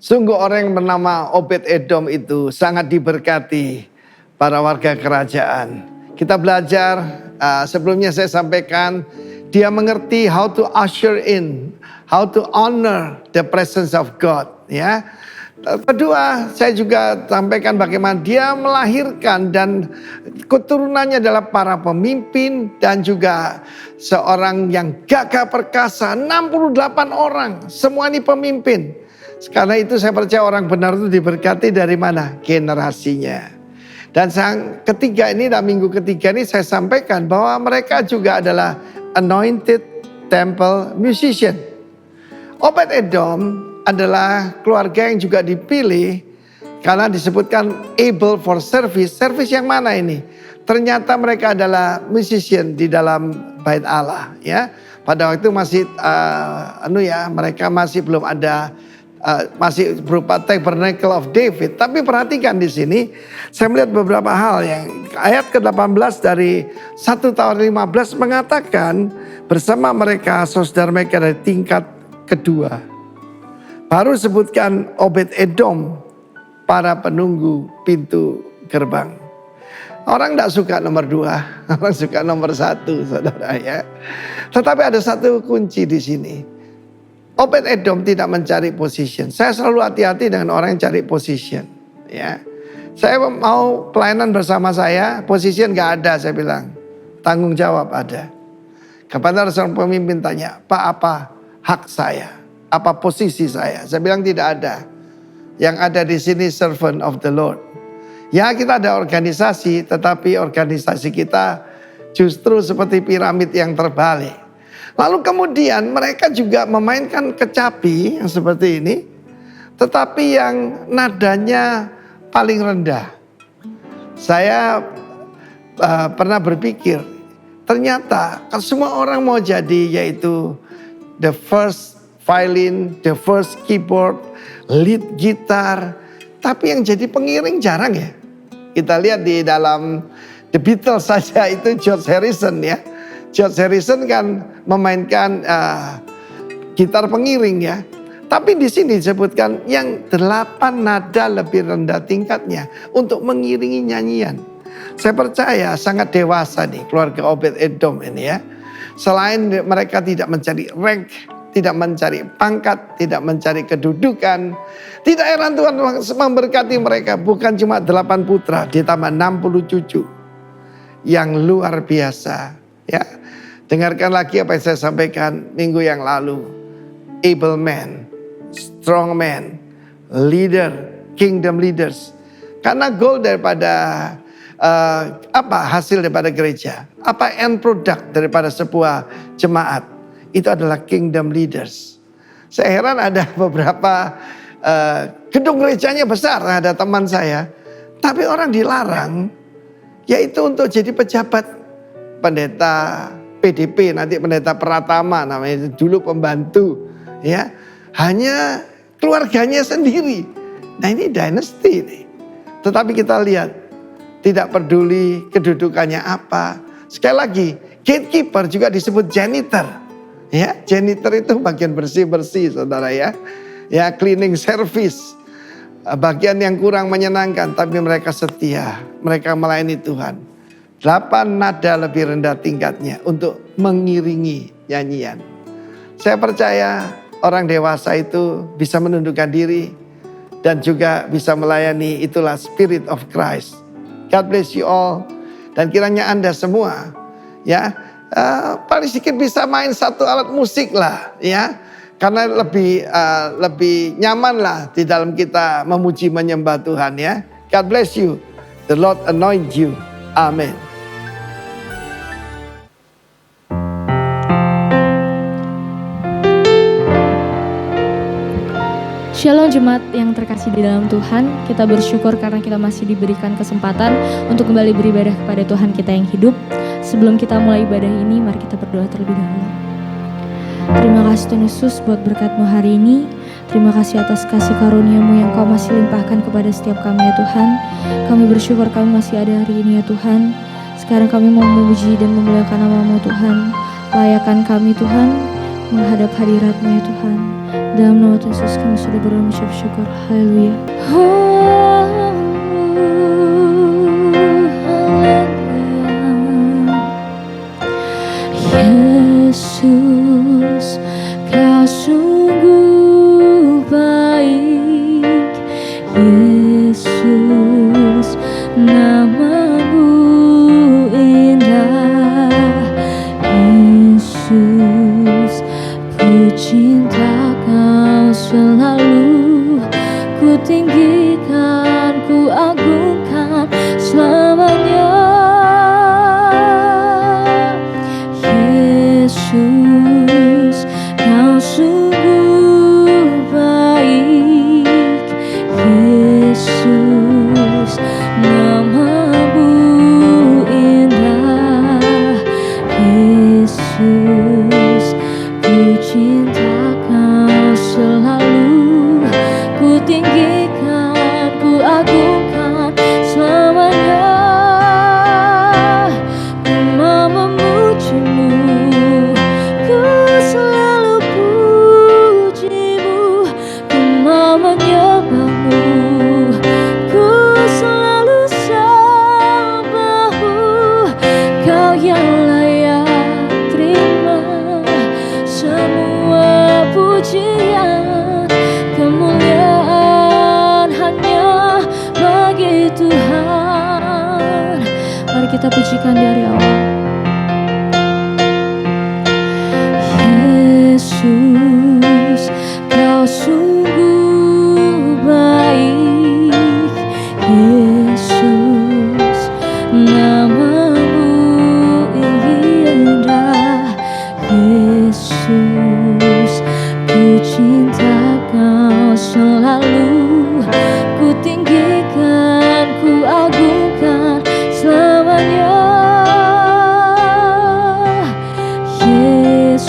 Sungguh orang yang bernama Obed-Edom itu sangat diberkati para warga kerajaan. Kita belajar, sebelumnya saya sampaikan, dia mengerti how to usher in, how to honor the presence of God. Ya. Kedua, saya juga sampaikan bagaimana dia melahirkan dan keturunannya adalah para pemimpin dan juga seorang yang gagah perkasa, 68 orang, semua ini pemimpin. Karena itu saya percaya orang benar itu diberkati dari mana? Generasinya. Dan yang ketiga ini, dan minggu ketiga ini saya sampaikan bahwa mereka juga adalah anointed temple musician. Obed-Edom adalah keluarga yang juga dipilih karena disebutkan able for service. Service yang mana ini? Ternyata mereka adalah musician di dalam bait Allah, ya. Pada waktu itu masih mereka masih belum ada masih berupa Tabernacle of David. Tapi perhatikan di sini saya melihat beberapa hal yang ayat ke-18 dari 1 Tawarikh 15 mengatakan bersama mereka saudara mereka dari tingkat kedua. Baru sebutkan Obed-Edom, para penunggu pintu gerbang. Orang tidak suka nomor 2, orang suka nomor 1, saudara ya. Tetapi ada satu kunci di sini. Obed-Edom tidak mencari position. Saya selalu hati-hati dengan orang yang cari position. Ya, saya mau pelayanan bersama saya, position gak ada, saya bilang. Tanggung jawab ada. Kepada seorang pemimpin tanya, Pak, apa hak saya? Apa posisi saya? Saya bilang tidak ada. Yang ada di sini servant of the Lord. Ya, kita ada organisasi, tetapi organisasi kita justru seperti piramid yang terbalik. Lalu kemudian mereka juga memainkan kecapi yang seperti ini, tetapi yang nadanya paling rendah. Saya pernah berpikir, ternyata semua orang mau jadi yaitu the first violin, the first keyboard, lead gitar. Tapi yang jadi pengiring jarang ya. Kita lihat di dalam The Beatles saja itu George Harrison ya. George Harrison kan memainkan gitar pengiring ya. Tapi di sini disebutkan yang 8 nada lebih rendah tingkatnya untuk mengiringi nyanyian. Saya percaya sangat dewasa nih keluarga Obed-Edom ini ya. Selain mereka tidak mencari rank, tidak mencari pangkat, tidak mencari kedudukan. Tidak heran Tuhan memberkati mereka. Bukan cuma 8 putra, ditambah 60 cucu. Yang luar biasa. Ya, dengarkan lagi apa yang saya sampaikan minggu yang lalu. Able man, strong man, leader, kingdom leaders. Karena goal daripada hasil daripada gereja. Apa end product daripada sebuah jemaat. Itu adalah kingdom leaders. Saya heran ada beberapa gedung gerejanya besar, ada teman saya. Tapi orang dilarang, yaitu untuk jadi pejabat pendeta PDP, nanti pendeta Pratama namanya, dulu pembantu. Ya, hanya keluarganya sendiri. Nah ini dynasty nih. Tetapi kita lihat, tidak peduli kedudukannya apa. Sekali lagi, gatekeeper juga disebut janitor. Ya, janitor itu bagian bersih-bersih saudara ya. Ya, cleaning service. Bagian yang kurang menyenangkan tapi mereka setia. Mereka melayani Tuhan. 8 nada lebih rendah tingkatnya untuk mengiringi nyanyian. Saya percaya orang dewasa itu bisa menundukkan diri dan juga bisa melayani, itulah spirit of Christ. God bless you all. Dan kiranya Anda semua ya paling sedikit bisa main satu alat musik lah ya. Karena lebih nyaman lah di dalam kita memuji menyembah Tuhan ya. God bless you. The Lord anoint you. Amen. Shalom jemaat yang terkasih di dalam Tuhan. Kita bersyukur karena kita masih diberikan kesempatan untuk kembali beribadah kepada Tuhan kita yang hidup. Sebelum kita mulai ibadah ini, mari kita berdoa terlebih dahulu. Terima kasih Tuhan Yesus buat berkat-Mu hari ini. Terima kasih atas kasih karunia-Mu yang Kau masih limpahkan kepada setiap kami ya Tuhan. Kami bersyukur kami masih ada hari ini ya Tuhan. Sekarang kami mau memuji dan memuliakan nama-Mu Tuhan. Layakan kami Tuhan menghadap hadirat-Mu ya Tuhan. Dalam nama Tuhan Yesus kami sudah berdoa mengucap syukur. Haleluya. Yesus, kau sungguh baik. Yesus, namamu indah. Yesus, ku cinta kau selalu. Ku tinggikan, ku agungkan selamanya. Yesus, kau sungguh baik. Yesus, namamu indah. Yesus, ku cinta kau selalu. Ku tinggikan, ku agungkan selamanya. Ku mau memujimu, ku selalu pujimu. Ku mau menyembahmu, ku selalu sembahmu. Kau yang layak terima semua pujian. Kemuliaan hanya bagi Tuhan. Mari kita pujikan dari awal. Yesus, kau sungguh baik. Yesus, namamu indah. Yesus, ku cinta kau selalu. Ku tinggikan, ku agungkan selamanya. Yesus,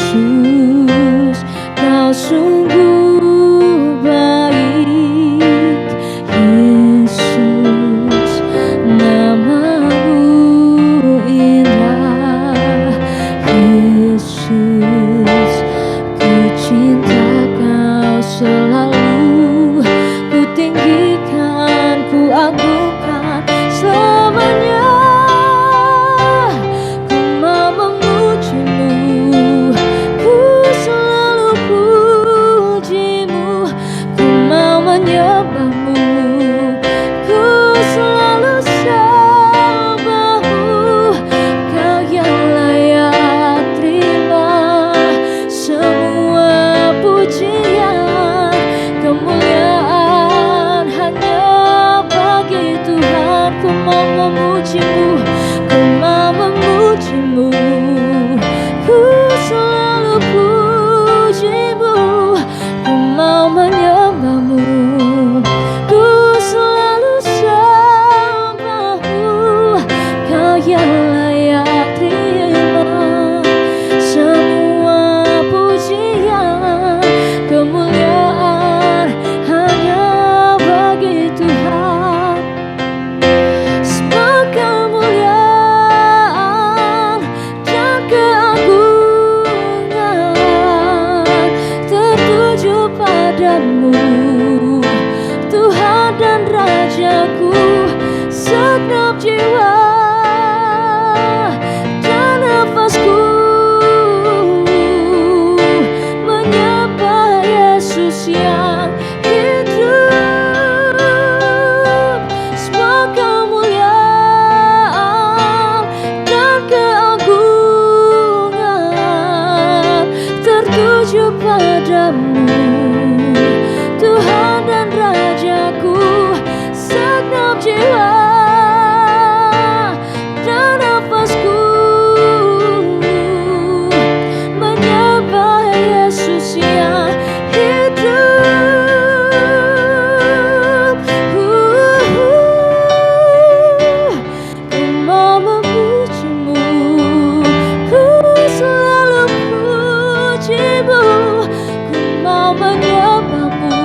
kau sungguh baik. Yesus, namamu indah. Yesus, ku cinta kau selalu. Ku tinggikan, ku agungkan selamanya. Ku mau memujimu, ku selalu pujimu. Ku mau menyembahmu, ku selalu sembahmu. Kau yang layak terima semua pujian. Kemuliaan hanya bagi Tuhan. Ku mau memujimu, ku mau memujimu. Ku selalu pujimu, ku mau menyembahmu. Ku selalu sembahmu. Kau yang layak terima semua pujian. Kemuliaan hanya bagi Tuhan. Semua kemuliaan dan keagungan tertuju padamu, Tuhan dan Rajaku. Segenap jiwa dan nafasku menyembah Yesus yang hidup. Semua kemuliaan dan keagungan tertuju padamu, Tuhan dan Rajaku. Segenap jiwa dan nafasku menyembah Yesus yang hidup. Ku mau memujimu, ku selalu pujimu. Ku mau menyembahmu,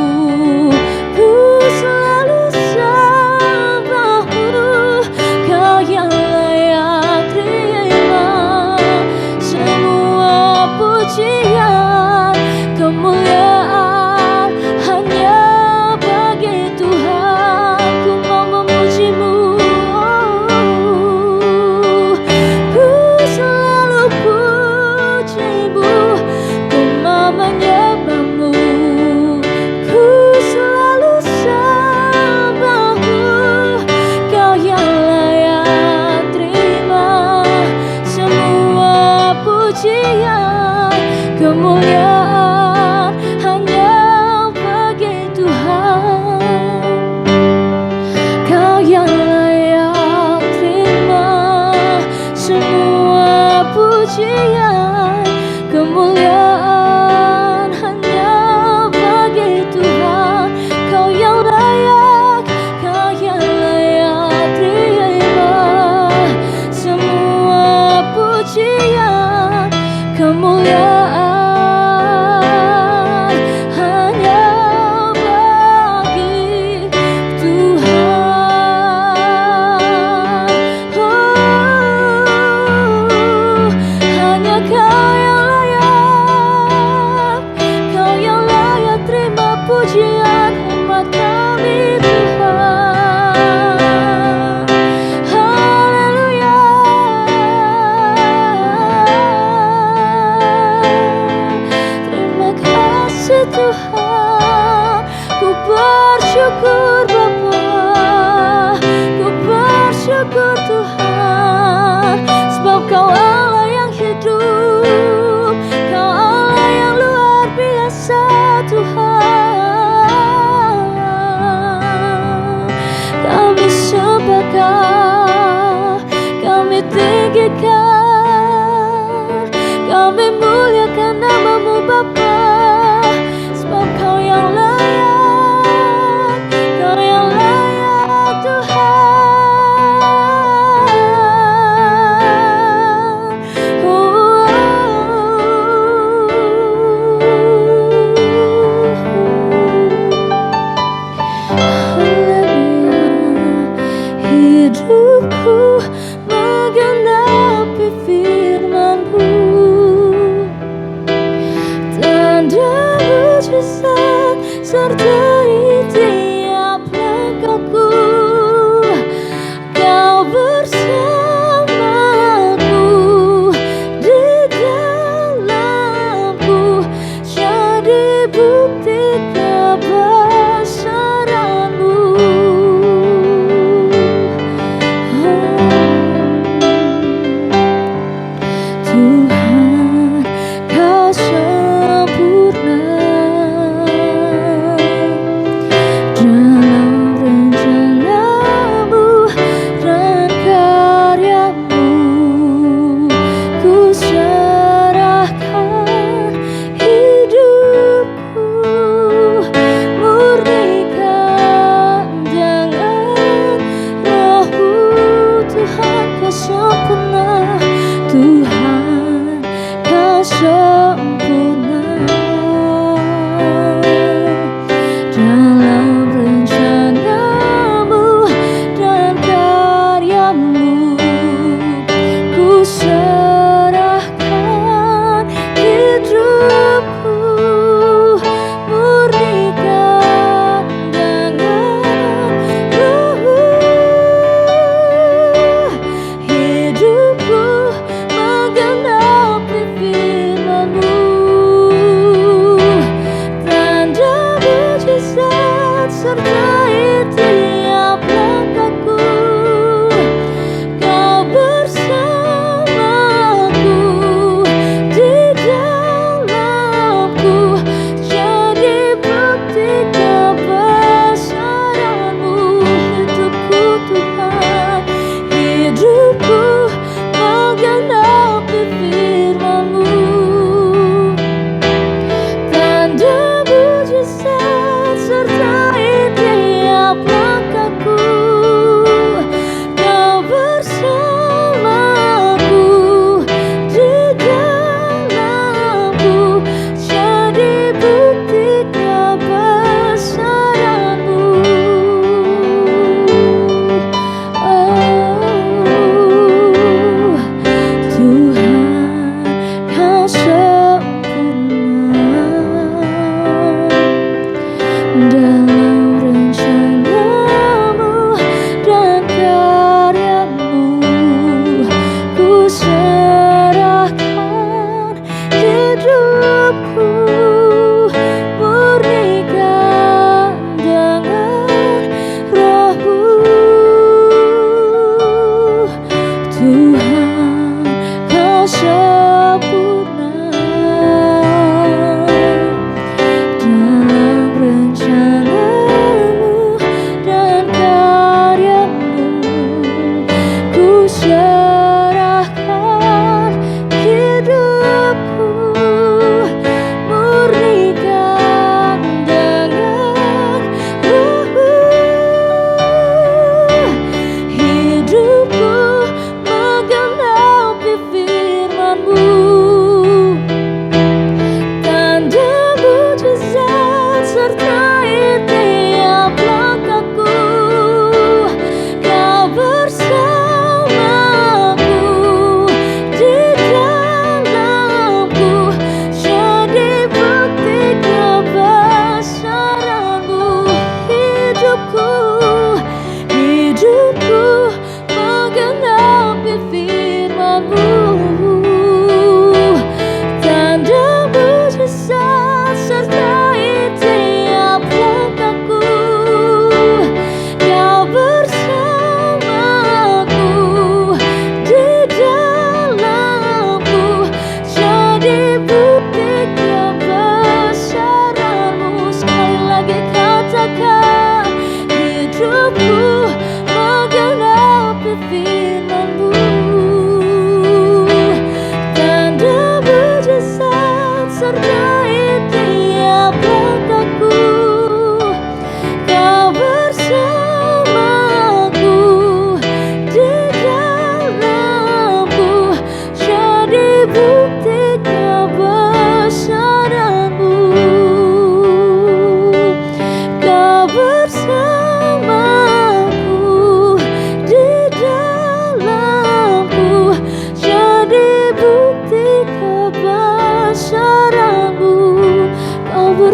kemuliaan hanya bagi Tuhan. Kau yang layak terima semua pujian, kemuliaan hanya bagi Tuhan. Kau yang layak terima semua pujian, kemuliaan hanya bagi Tuhan. Hanya Kau yang layak terima pujian umat kami Tuhan. Haleluya. Terima kasih Tuhan, ku bersyukur Bapa, ku bersyukur Tuhan, sebab Kau Allah yang hidup.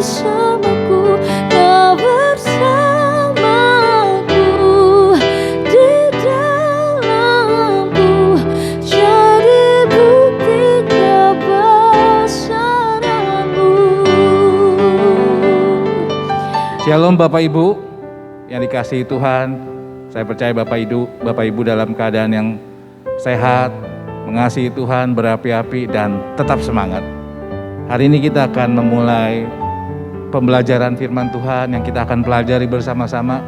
bersamaku, kau bersamaku di dalamku, jadi bukti kebesaranmu. Shalom Bapak Ibu yang dikasihi Tuhan. Saya percaya Bapak Ibu dalam keadaan yang sehat, mengasihi Tuhan, berapi-api dan tetap semangat. Hari ini kita akan memulai pembelajaran firman Tuhan yang kita akan pelajari bersama-sama.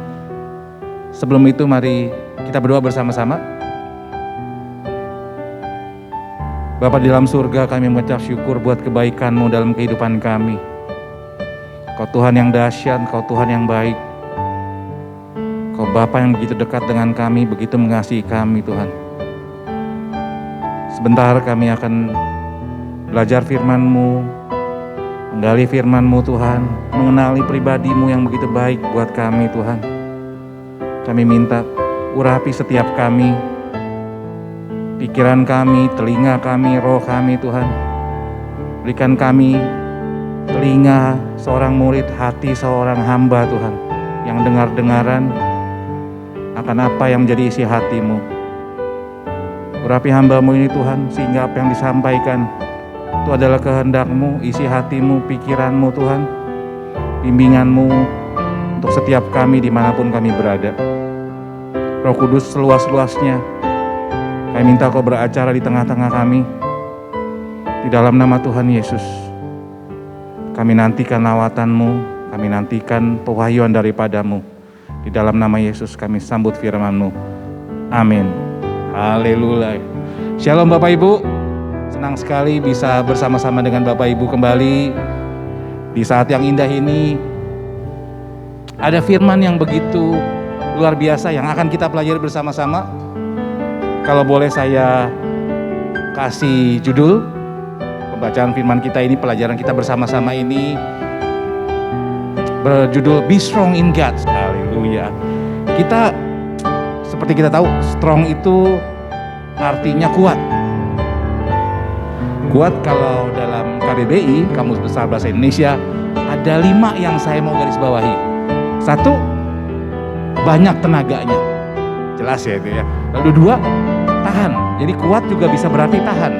Sebelum itu mari kita berdoa bersama-sama. Bapa di dalam surga, kami mengucap syukur buat kebaikan-Mu dalam kehidupan kami. Kau Tuhan yang dahsyat, Kau Tuhan yang baik. Kau Bapa yang begitu dekat dengan kami, begitu mengasihi kami Tuhan. Sebentar kami akan belajar firman-Mu, menggali firman-Mu Tuhan, mengenali pribadi-Mu yang begitu baik buat kami Tuhan. Kami minta urapi setiap kami, pikiran kami, telinga kami, roh kami Tuhan. Berikan kami telinga seorang murid, hati seorang hamba Tuhan, yang dengar-dengaran akan apa yang menjadi isi hati-Mu. Urapi hamba-Mu ini Tuhan, sehingga apa yang disampaikan itu adalah kehendak-Mu, isi hati-Mu, pikiran-Mu Tuhan, bimbingan-Mu untuk setiap kami dimanapun kami berada. Roh Kudus seluas-luasnya, kami minta Kau beracara di tengah-tengah kami. Di dalam nama Tuhan Yesus, kami nantikan lawatan-Mu, kami nantikan pewahyuan daripada-Mu. Di dalam nama Yesus kami sambut firman-Mu. Amin. Haleluya. Shalom Bapak Ibu. Senang sekali bisa bersama-sama dengan Bapak Ibu kembali. Di saat yang indah ini ada firman yang begitu luar biasa yang akan kita pelajari bersama-sama. Kalau boleh saya kasih judul pembacaan firman kita ini, pelajaran kita bersama-sama ini berjudul Be Strong in God. Haleluya. Kita seperti kita tahu, strong itu artinya kuat. Kuat kalau dalam KBBI, Kamus Besar Bahasa Indonesia, ada 5 yang saya mau garis bawahi. 1, banyak tenaganya. Jelas ya itu ya. Lalu 2, tahan. Jadi kuat juga bisa berarti tahan.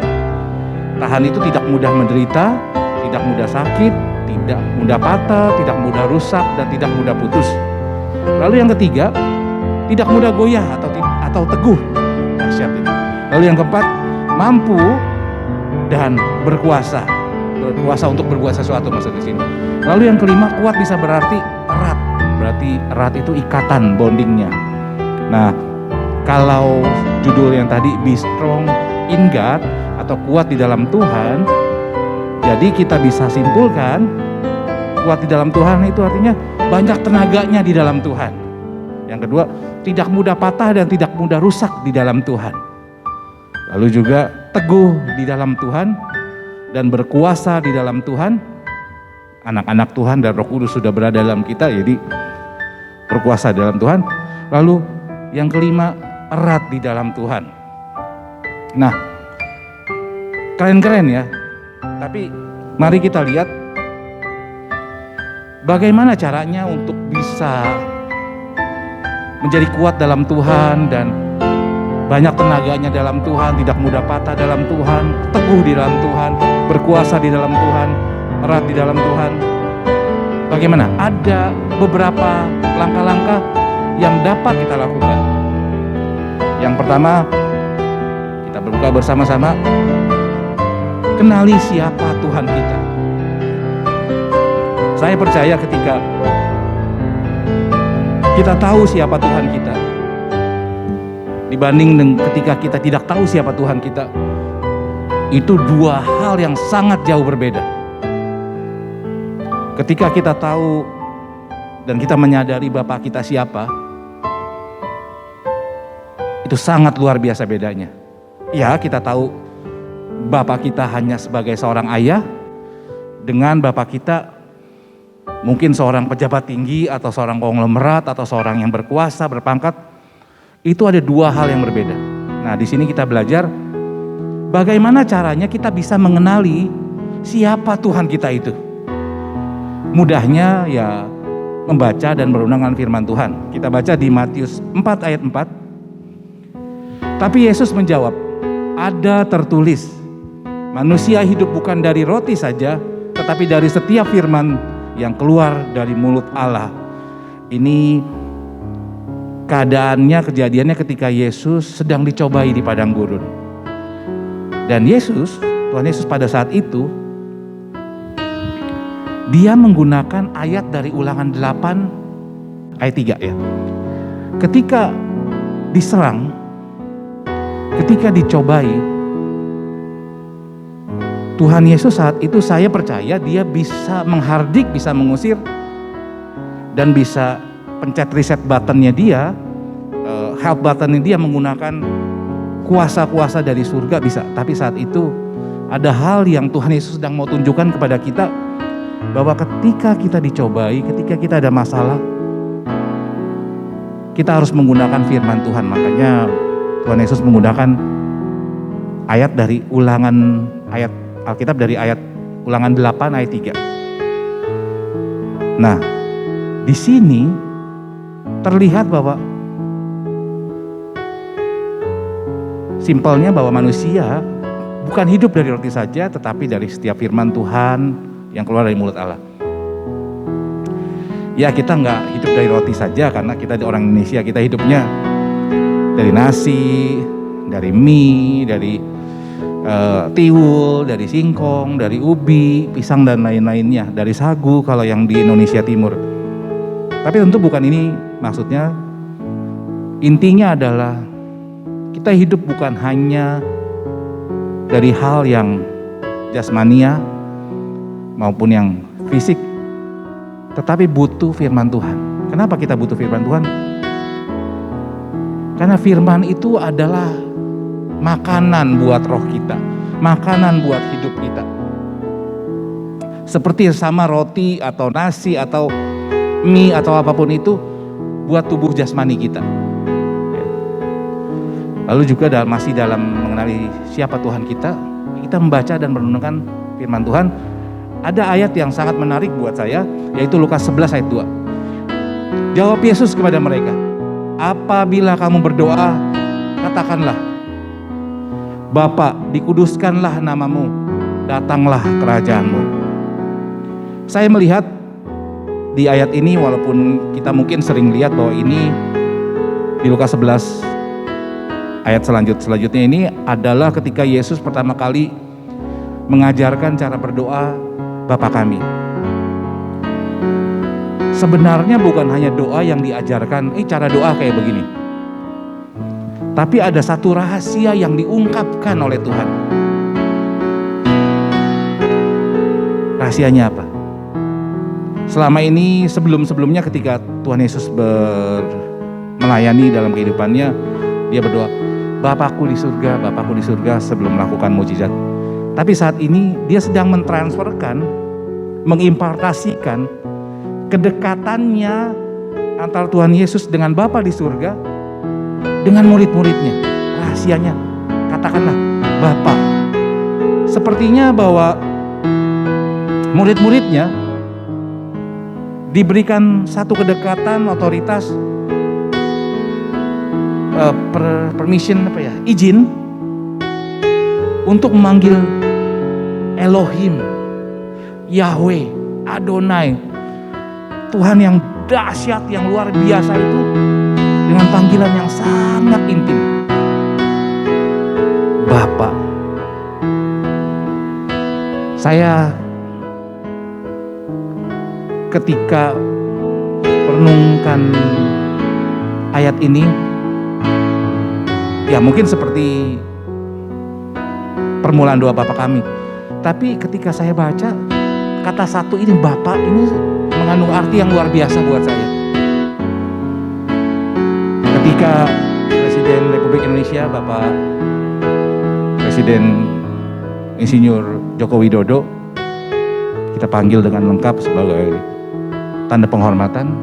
Tahan itu tidak mudah menderita, tidak mudah sakit, tidak mudah patah, tidak mudah rusak, dan tidak mudah putus. Lalu yang ketiga, tidak mudah goyah atau teguh. Dahsyat itu. Lalu yang keempat, mampu dan berkuasa. Berkuasa untuk berbuat sesuatu maksud di sini. Lalu yang kelima, kuat bisa berarti erat. Berarti erat itu ikatan, bondingnya. Nah, kalau judul yang tadi Be Strong in God atau kuat di dalam Tuhan, jadi kita bisa simpulkan kuat di dalam Tuhan itu artinya banyak tenaganya di dalam Tuhan. Yang kedua, tidak mudah patah dan tidak mudah rusak di dalam Tuhan. Lalu juga teguh di dalam Tuhan dan berkuasa di dalam Tuhan. Anak-anak Tuhan dan Roh Kudus sudah berada dalam kita, jadi berkuasa di dalam Tuhan. Lalu yang kelima, erat di dalam Tuhan. Nah, keren-keren ya. Tapi mari kita lihat bagaimana caranya untuk bisa menjadi kuat dalam Tuhan dan banyak tenaganya dalam Tuhan, tidak mudah patah dalam Tuhan, teguh di dalam Tuhan, berkuasa di dalam Tuhan, erat di dalam Tuhan. Bagaimana? Ada beberapa langkah-langkah yang dapat kita lakukan. Yang pertama, kita berbuka bersama-sama. Kenali siapa Tuhan kita. Saya percaya ketika kita tahu siapa Tuhan kita, dibanding dengan ketika kita tidak tahu siapa Tuhan kita, itu 2 hal yang sangat jauh berbeda. Ketika kita tahu dan kita menyadari Bapa kita siapa, itu sangat luar biasa bedanya. Ya, kita tahu Bapa kita hanya sebagai seorang ayah, dengan Bapa kita mungkin seorang pejabat tinggi atau seorang konglomerat atau seorang yang berkuasa, berpangkat. Itu ada 2 hal yang berbeda. Nah, di sini kita belajar bagaimana caranya kita bisa mengenali siapa Tuhan kita itu. mudahnya ya membaca dan merenungkan firman Tuhan. Kita baca di Matius 4 ayat 4. Tapi Yesus menjawab, ada tertulis, manusia hidup bukan dari roti saja, tetapi dari setiap firman yang keluar dari mulut Allah. Ini kejadiannya ketika Yesus sedang dicobai di padang gurun. Dan Tuhan Yesus pada saat itu, dia menggunakan ayat dari Ulangan 8 ayat 3 ya. Ketika diserang, ketika dicobai, Tuhan Yesus saat itu saya percaya dia bisa menghardik, bisa mengusir, dan bisa pencet reset buttonnya dia, help buttonnya dia menggunakan kuasa-kuasa dari surga bisa. Tapi saat itu ada hal yang Tuhan Yesus sedang mau tunjukkan kepada kita, bahwa ketika kita dicobai, ketika kita ada masalah, kita harus menggunakan firman Tuhan. Makanya Tuhan Yesus menggunakan ayat dari ayat Alkitab dari ayat Ulangan 8 ayat 3. Nah, di sini terlihat bahwa simpelnya bahwa manusia bukan hidup dari roti saja, tetapi dari setiap firman Tuhan yang keluar dari mulut Allah. Ya, kita nggak hidup dari roti saja karena kita orang Indonesia, kita hidupnya dari nasi, dari mie, dari tiwul, dari singkong, dari ubi, pisang dan lain-lainnya, dari sagu kalau yang di Indonesia Timur. Tapi tentu bukan ini maksudnya. Intinya adalah kita hidup bukan hanya dari hal yang jasmania maupun yang fisik, tetapi butuh firman Tuhan. Kenapa kita butuh firman Tuhan? Karena firman itu adalah makanan buat roh kita, makanan buat hidup kita. Seperti sama roti atau nasi atau mie atau apapun itu buat tubuh jasmani kita. Lalu juga masih dalam mengenali siapa Tuhan kita membaca dan merenungkan firman Tuhan. Ada ayat yang sangat menarik buat saya, yaitu Lukas 11 ayat 2. Jawab Yesus kepada mereka, apabila kamu berdoa, katakanlah, Bapa, dikuduskanlah namamu, datanglah kerajaanmu. Saya melihat di ayat ini, walaupun kita mungkin sering lihat bahwa ini di Lukas 11 ayat selanjutnya ini adalah ketika Yesus pertama kali mengajarkan cara berdoa Bapa kami. Sebenarnya bukan hanya doa yang diajarkan, cara doa kayak begini. Tapi ada satu rahasia yang diungkapkan oleh Tuhan. Rahasianya apa? Selama ini sebelumnya ketika Tuhan Yesus melayani dalam kehidupannya, dia berdoa, Bapakku di surga sebelum melakukan mukjizat. Tapi saat ini dia sedang mentransferkan, mengimpartasikan kedekatannya antara Tuhan Yesus dengan Bapa di surga dengan murid-muridnya. Rahasianya, katakanlah Bapa. Sepertinya bahwa murid-muridnya diberikan satu kedekatan, otoritas, izin untuk memanggil Elohim, Yahweh, Adonai, Tuhan yang dahsyat, yang luar biasa itu dengan panggilan yang sangat intim. Bapa. Saya ketika merenungkan ayat ini, ya mungkin seperti permulaan doa Bapa kami. Tapi ketika saya baca kata satu ini, Bapa, ini mengandung arti yang luar biasa buat saya. Ketika Presiden Republik Indonesia, Bapak Presiden Insinyur Joko Widodo, kita panggil dengan lengkap sebagai tanda penghormatan,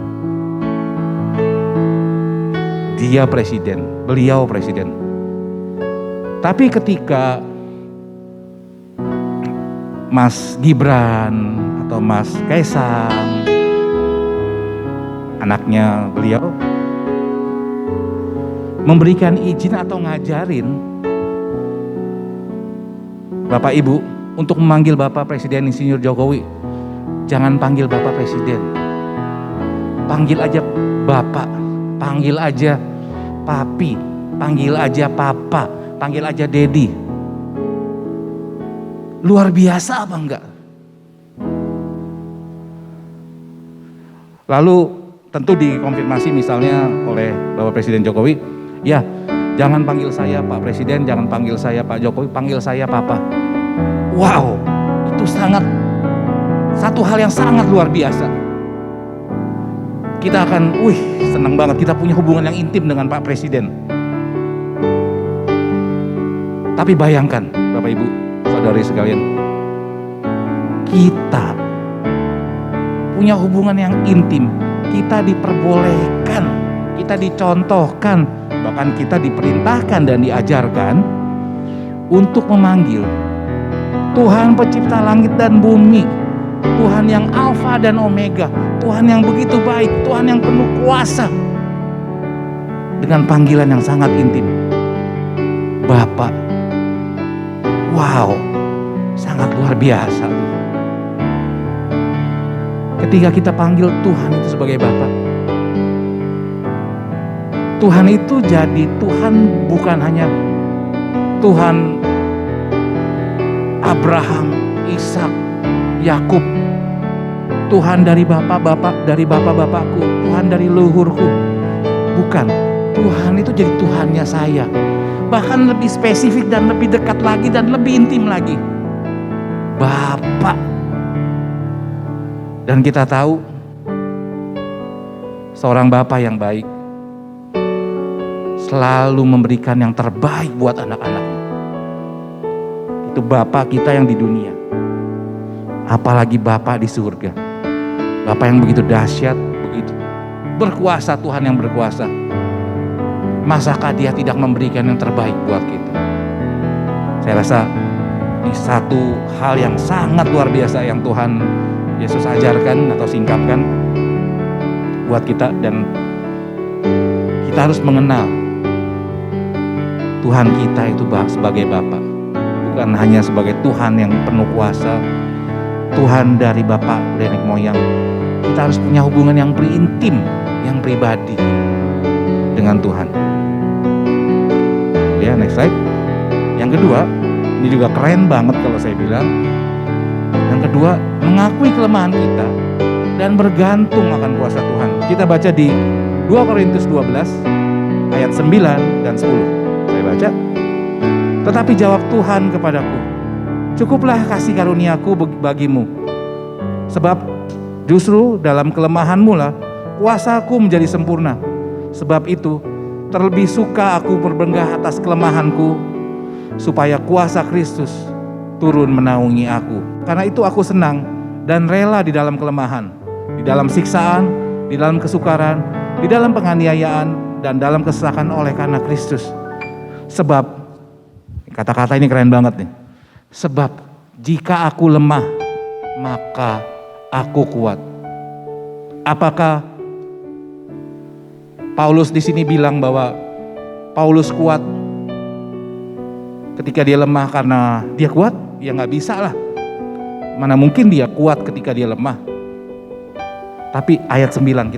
beliau presiden. Tapi ketika Mas Gibran atau Mas Kaisang, anaknya beliau, memberikan izin atau ngajarin Bapak Ibu untuk memanggil Bapak Presiden Insinyur Jokowi. Jangan panggil Bapak Presiden, panggil aja Bapak, panggil aja Papi, panggil aja Papa, panggil aja Dedi. Luar biasa apa enggak? Lalu tentu dikonfirmasi misalnya oleh Bapak Presiden Jokowi, ya jangan panggil saya Pak Presiden, jangan panggil saya Pak Jokowi, panggil saya Papa. Wow, itu satu hal yang sangat luar biasa. Kita akan, senang banget kita punya hubungan yang intim dengan Pak Presiden. Tapi bayangkan Bapak Ibu, saudari sekalian, kita punya hubungan yang intim, kita diperbolehkan, kita dicontohkan, bahkan kita diperintahkan dan diajarkan untuk memanggil Tuhan pencipta langit dan bumi, Tuhan yang Alfa dan Omega, Tuhan yang begitu baik, Tuhan yang penuh kuasa, dengan panggilan yang sangat intim, Bapak. Wow, sangat luar biasa. Ketika kita panggil Tuhan itu sebagai Bapak, Tuhan itu jadi Tuhan bukan hanya Tuhan Abraham, Ishak, Yakub, Tuhan dari bapak-bapakku, Tuhan dari leluhurku. Bukan, Tuhan itu jadi Tuhannya saya. Bahkan lebih spesifik dan lebih dekat lagi dan lebih intim lagi. Bapak. Dan kita tahu seorang bapak yang baik selalu memberikan yang terbaik buat anak-anaknya. Itu bapak kita yang di dunia. Apalagi Bapa di surga. Bapa yang begitu dahsyat, begitu berkuasa, Tuhan yang berkuasa. Masakah Dia tidak memberikan yang terbaik buat kita? Saya rasa ini satu hal yang sangat luar biasa yang Tuhan Yesus ajarkan atau singkapkan buat kita, dan kita harus mengenal Tuhan kita itu sebagai Bapa, bukan hanya sebagai Tuhan yang penuh kuasa, Tuhan dari bapak nenek moyang. Kita harus punya hubungan yang intim, yang pribadi dengan Tuhan. Ya, next slide. Yang kedua, ini juga keren banget kalau saya bilang. Yang kedua, mengakui kelemahan kita dan bergantung akan kuasa Tuhan. Kita baca di 2 Korintus 12 ayat 9 dan 10. Saya baca. Tetapi jawab Tuhan kepadaku, cukuplah kasih karuniaku bagimu, sebab justru dalam kelemahanmu lah kuasaku menjadi sempurna. Sebab itu terlebih suka aku berbenggah atas kelemahanku, supaya kuasa Kristus turun menaungi aku. Karena itu aku senang dan rela di dalam kelemahan, di dalam siksaan, di dalam kesukaran, di dalam penganiayaan, dan dalam kesesakan oleh karena Kristus. Sebab, kata-kata ini keren banget nih. Sebab jika aku lemah, maka aku kuat. Apakah Paulus di sini bilang bahwa Paulus kuat ketika dia lemah karena dia kuat? Ya nggak bisa lah. Mana mungkin dia kuat ketika dia lemah. Tapi ayat 9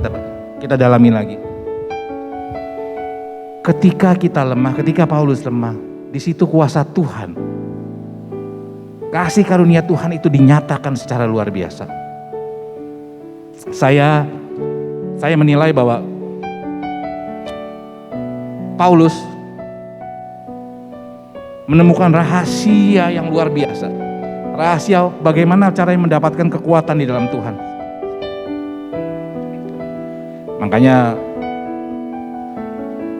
kita dalami lagi. Ketika kita lemah, ketika Paulus lemah, di situ kuasa Tuhan, kasih karunia Tuhan itu dinyatakan secara luar biasa. Saya menilai bahwa Paulus menemukan rahasia yang luar biasa. Rahasia bagaimana caranya mendapatkan kekuatan di dalam Tuhan. Makanya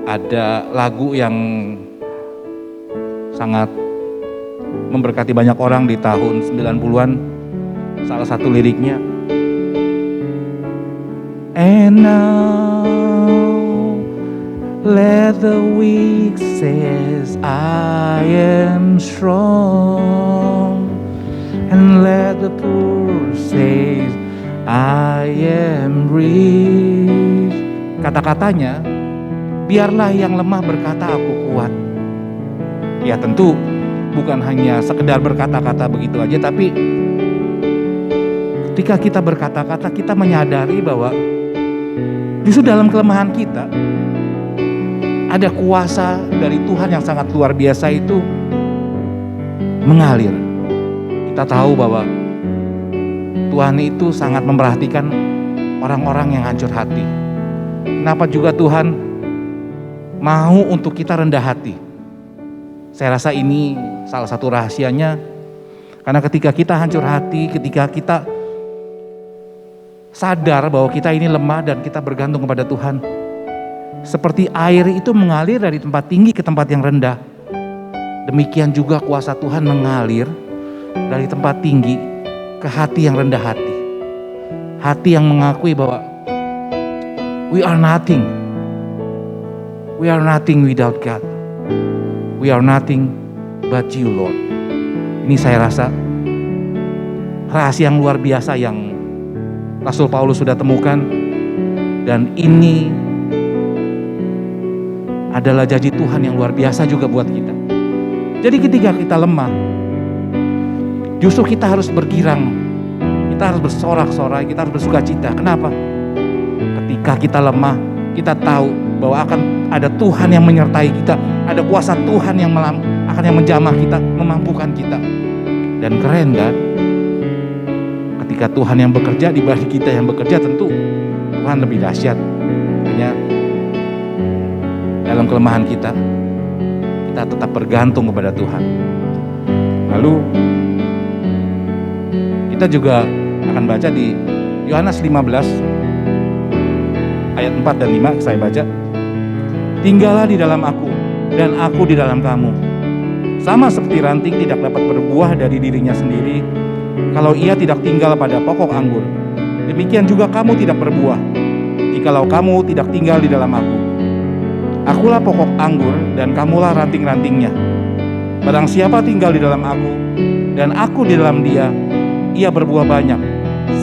ada lagu yang sangat memberkati banyak orang di tahun 90-an. Salah satu liriknya, and now let the weak says I am strong, and let the poor says I am rich. Kata-katanya, biarlah yang lemah berkata aku kuat. Ya tentu bukan hanya sekedar berkata-kata begitu aja, tapi ketika kita berkata-kata, kita menyadari bahwa justru dalam kelemahan kita ada kuasa dari Tuhan yang sangat luar biasa itu mengalir. Kita tahu bahwa Tuhan itu sangat memperhatikan orang-orang yang hancur hati. Kenapa juga Tuhan mau untuk kita rendah hati? Saya rasa ini salah satu rahasianya. Karena ketika kita hancur hati, ketika kita sadar bahwa kita ini lemah dan kita bergantung kepada Tuhan, seperti air itu mengalir dari tempat tinggi ke tempat yang rendah, demikian juga kuasa Tuhan mengalir dari tempat tinggi ke hati yang rendah hati. Hati yang mengakui bahwa we are nothing. We are nothing without God. We are nothing but you, Lord. Ini saya rasa rahasia yang luar biasa yang Rasul Paulus sudah temukan, dan ini adalah janji Tuhan yang luar biasa juga buat kita. Jadi ketika kita lemah, justru kita harus bergirang, kita harus bersorak-sorai, kita harus bersukacita. Kenapa? Ketika kita lemah, kita tahu bahwa akan ada Tuhan yang menyertai kita, ada kuasa Tuhan yang akan yang menjamah kita, memampukan kita. Dan keren kan? Ketika Tuhan yang bekerja dibanding kita yang bekerja, tentu Tuhan lebih dahsyat. Makanya dalam kelemahan kita tetap bergantung kepada Tuhan. Lalu kita juga akan baca di Yohanes 15 ayat 4 dan 5, saya baca. Tinggallah di dalam aku dan aku di dalam kamu. Sama seperti ranting tidak dapat berbuah dari dirinya sendiri kalau ia tidak tinggal pada pokok anggur. Demikian juga kamu tidak berbuah jikalau kamu tidak tinggal di dalam aku. Akulah pokok anggur dan kamulah ranting-rantingnya. Barang siapa tinggal di dalam aku dan aku di dalam dia, ia berbuah banyak.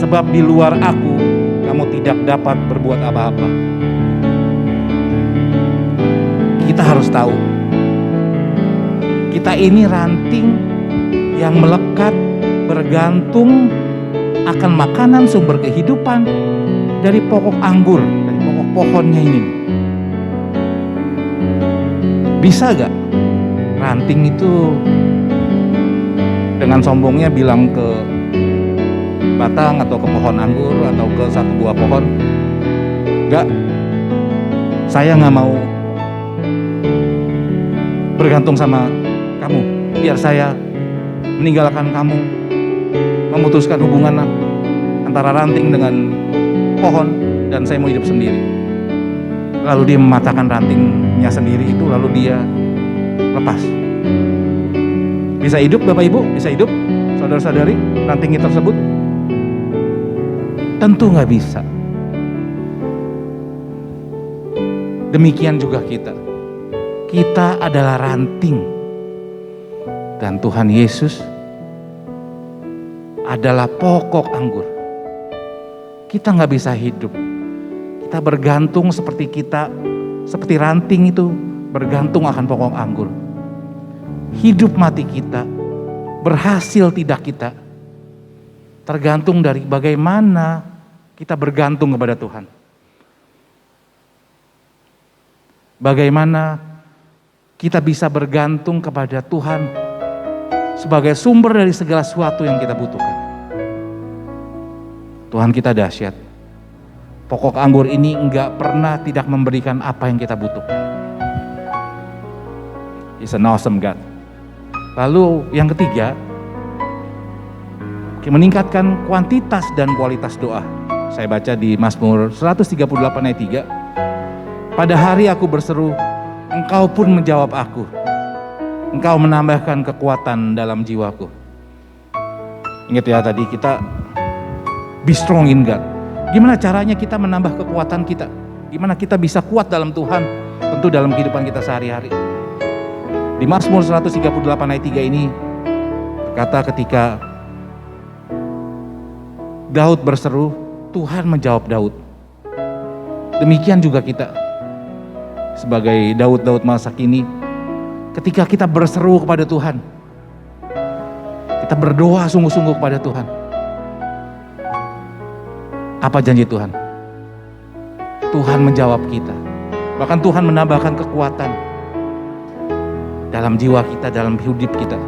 Sebab di luar aku kamu tidak dapat berbuat apa-apa. Kita harus tahu, kita ini ranting yang melekat, bergantung akan makanan sumber kehidupan dari pokok anggur, dari pokok pohonnya ini. Bisa gak ranting itu dengan sombongnya bilang ke batang atau ke pohon anggur atau ke satu buah pohon, gak, saya gak mau bergantung sama kamu, biar saya meninggalkan kamu, memutuskan hubungan antara ranting dengan pohon, dan saya mau hidup sendiri. Lalu dia mematahkan rantingnya sendiri itu, lalu dia lepas. Bisa hidup Bapak Ibu? Bisa hidup saudara-saudari rantingnya tersebut? Tentu gak bisa. Demikian juga kita. Kita adalah ranting. Dan Tuhan Yesus adalah pokok anggur. Kita gak bisa hidup. Kita bergantung seperti ranting itu bergantung akan pokok anggur. Hidup mati kita, berhasil tidak kita, tergantung dari bagaimana kita bergantung kepada Tuhan. Bagaimana kita bisa bergantung kepada Tuhan sebagai sumber dari segala sesuatu yang kita butuhkan. Tuhan kita dahsyat. Pokok anggur ini enggak pernah tidak memberikan apa yang kita butuhkan. He's an awesome God. Lalu yang ketiga, meningkatkan kuantitas dan kualitas doa. Saya baca di Mazmur 138 ayat 3. Pada hari aku berseru, Engkau pun menjawab aku. Engkau menambahkan kekuatan dalam jiwaku. Ingat ya tadi kita be strong in God. Gimana caranya kita menambah kekuatan kita? Gimana kita bisa kuat dalam Tuhan? Tentu dalam kehidupan kita sehari-hari. Di Mazmur 138 ayat 3 ini berkata ketika Daud berseru, Tuhan menjawab Daud. Demikian juga kita sebagai Daud-Daud masa kini, ketika kita berseru kepada Tuhan, kita berdoa sungguh-sungguh kepada Tuhan. Apa janji Tuhan? Tuhan menjawab kita. Bahkan Tuhan menambahkan kekuatan dalam jiwa kita, dalam hidup kita.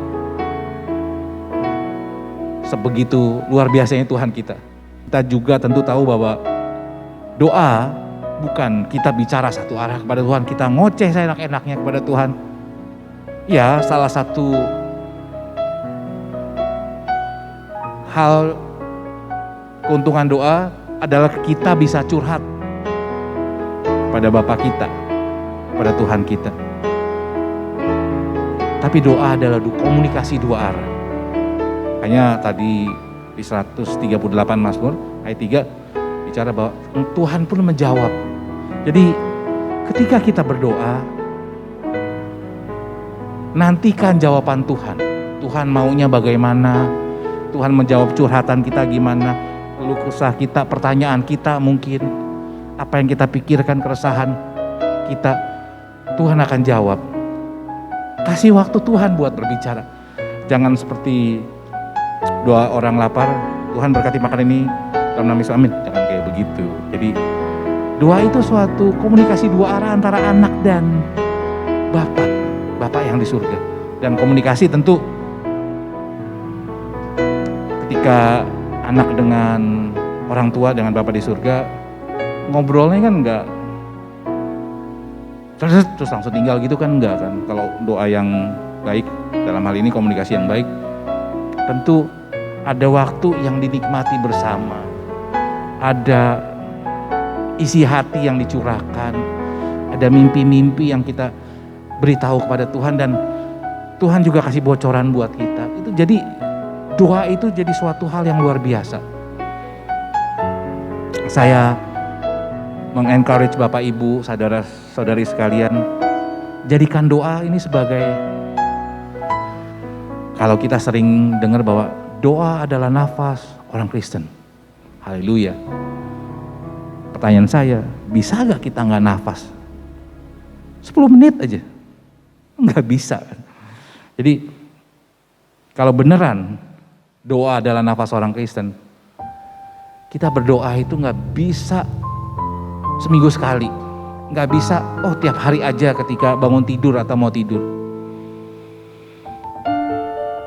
Sebegitu luar biasanya Tuhan kita. Kita juga tentu tahu bahwa doa bukan kita bicara satu arah kepada Tuhan, kita ngoceh seenak-enaknya kepada Tuhan. Ya, salah satu hal keuntungan doa adalah kita bisa curhat pada Bapa kita, pada Tuhan kita. Tapi doa adalah komunikasi dua arah. Hanya tadi di 138 Mazmur ayat 3 bicara bahwa Tuhan pun menjawab. Jadi ketika kita berdoa, nantikan jawaban Tuhan. Tuhan maunya bagaimana, Tuhan menjawab curhatan kita gimana, keluh kesah kita, pertanyaan kita mungkin, apa yang kita pikirkan, keresahan kita, Tuhan akan jawab. Kasih waktu Tuhan buat berbicara. Jangan seperti doa orang lapar, Tuhan berkati makan ini dalam nama Yesus, amin. Jangan kayak begitu. Jadi doa itu suatu komunikasi dua arah antara anak dan Bapa yang di surga. Dan komunikasi tentu ketika anak dengan orang tua, dengan Bapa di surga, ngobrolnya kan enggak terus langsung tinggal gitu kan, enggak kan. Kalau doa yang baik, dalam hal ini komunikasi yang baik, tentu ada waktu yang dinikmati bersama, ada isi hati yang dicurahkan, ada mimpi-mimpi yang kita beritahu kepada Tuhan, dan Tuhan juga kasih bocoran buat kita. Itu jadi doa itu jadi suatu hal yang luar biasa. Saya mengencourage Bapak Ibu, saudara-saudari sekalian, jadikan doa ini sebagai, kalau kita sering dengar bahwa doa adalah nafas orang Kristen. Haleluya. Pertanyaan saya, bisa gak kita gak nafas? 10 menit aja. Gak bisa. Jadi kalau beneran doa adalah nafas orang Kristen, kita berdoa itu gak bisa seminggu sekali. Gak bisa, tiap hari aja ketika bangun tidur atau mau tidur.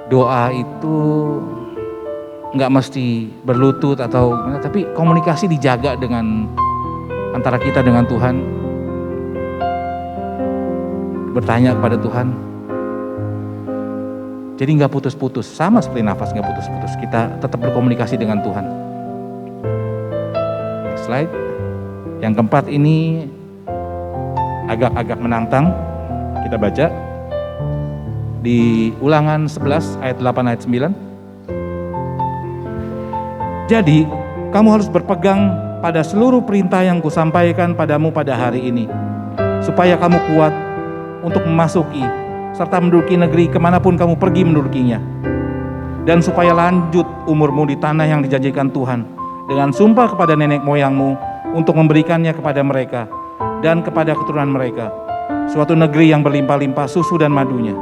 Doa itu nggak mesti berlutut atau gimana, tapi komunikasi dijaga dengan antara kita dengan Tuhan, bertanya kepada Tuhan. Jadi nggak putus-putus, sama seperti nafas nggak putus-putus, kita tetap berkomunikasi dengan Tuhan. Slide yang keempat ini agak-agak menantang, kita baca di Ulangan 11 ayat 8 ayat 9. Jadi, kamu harus berpegang pada seluruh perintah yang kusampaikan padamu pada hari ini, supaya kamu kuat untuk memasuki serta menduduki negeri kemanapun kamu pergi mendudukinya, dan supaya lanjut umurmu di tanah yang dijanjikan Tuhan dengan sumpah kepada nenek moyangmu untuk memberikannya kepada mereka dan kepada keturunan mereka, suatu negeri yang berlimpah-limpah susu dan madunya.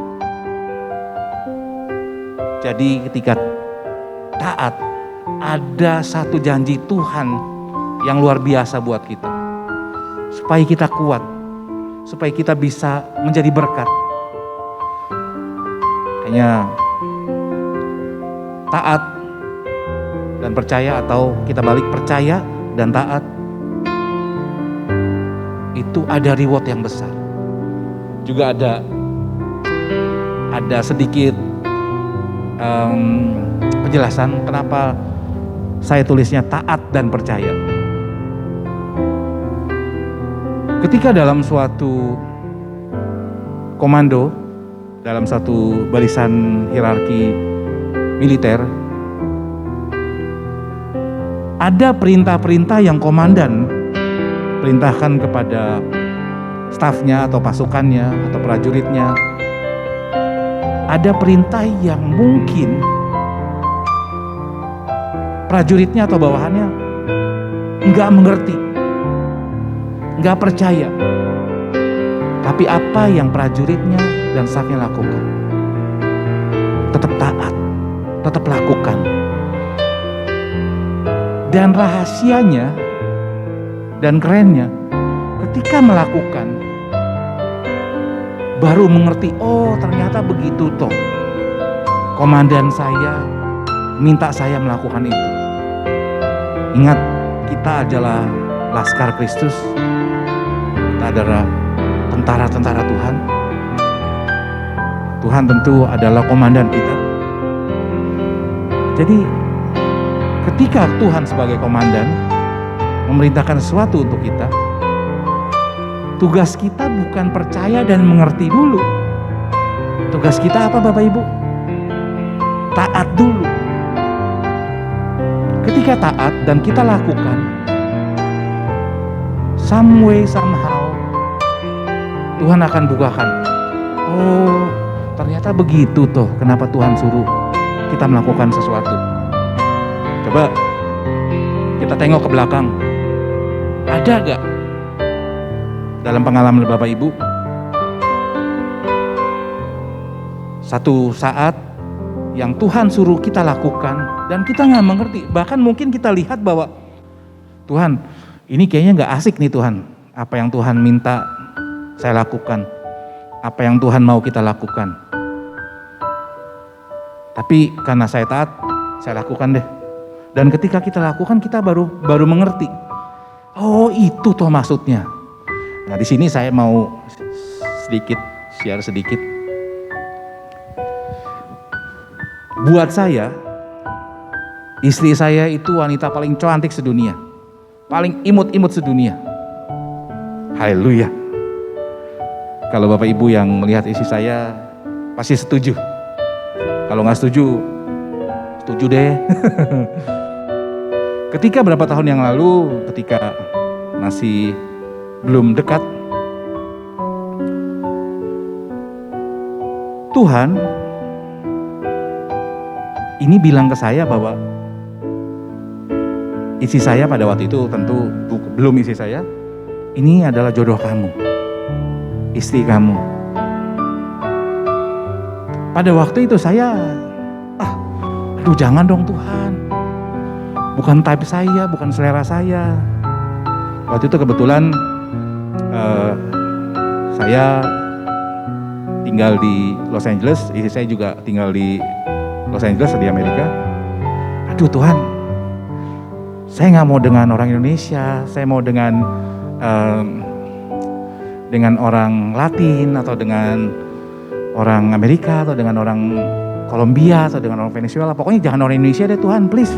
Jadi ketika taat, ada satu janji Tuhan yang luar biasa buat kita, supaya kita kuat, supaya kita bisa menjadi berkat. Hanya taat dan percaya, atau kita balik, percaya dan taat, itu ada reward yang besar. Juga ada sedikit penjelasan kenapa saya tulisnya taat dan percaya. Ketika dalam suatu komando, dalam satu barisan hierarki militer, ada perintah-perintah yang komandan perintahkan kepada stafnya atau pasukannya atau prajuritnya. Ada perintah yang mungkin prajuritnya atau bawahannya nggak mengerti, nggak percaya. Tapi apa yang prajuritnya dan stafnya lakukan? Tetap taat, tetap lakukan. Dan rahasianya dan kerennya, ketika melakukan, baru mengerti, oh ternyata begitu toh. Komandan saya minta saya melakukan itu. Ingat, kita adalah Laskar Kristus. Kita adalah tentara-tentara Tuhan. Tuhan tentu adalah komandan kita. Jadi ketika Tuhan sebagai komandan memerintahkan sesuatu untuk kita, tugas kita bukan percaya dan mengerti dulu. Tugas kita apa Bapak Ibu? Taat dulu. Ketika taat dan kita lakukan, some way somehow Tuhan akan bukakan. Oh, ternyata begitu toh kenapa Tuhan suruh kita melakukan sesuatu. Coba kita tengok ke belakang. Ada gak dalam pengalaman Bapak Ibu satu saat yang Tuhan suruh kita lakukan dan kita gak mengerti, bahkan mungkin kita lihat bahwa Tuhan ini kayaknya gak asik nih Tuhan, apa yang Tuhan minta saya lakukan, apa yang Tuhan mau kita lakukan, tapi karena saya taat, saya lakukan deh. Dan ketika kita lakukan, kita baru mengerti, oh itu toh maksudnya. Nah di sini saya mau share sedikit. Buat saya, istri saya itu wanita paling cantik sedunia, paling imut-imut sedunia. Haleluya. Kalau Bapak Ibu yang melihat istri saya pasti setuju. Kalau nggak setuju, setuju deh. Ketika berapa tahun yang lalu, ketika masih belum dekat, Tuhan ini bilang ke saya bahwa istri saya pada waktu itu tentu belum istri saya, ini adalah jodoh kamu, istri kamu. Pada waktu itu saya, aduh jangan dong Tuhan, bukan type saya, bukan selera saya. Waktu itu kebetulan saya tinggal di Los Angeles, istri saya juga tinggal di Los Angeles di Amerika. Aduh Tuhan, saya nggak mau dengan orang Indonesia, saya mau dengan orang Latin atau dengan orang Amerika atau dengan orang Kolombia atau dengan orang Venezuela. Pokoknya jangan orang Indonesia deh Tuhan, please.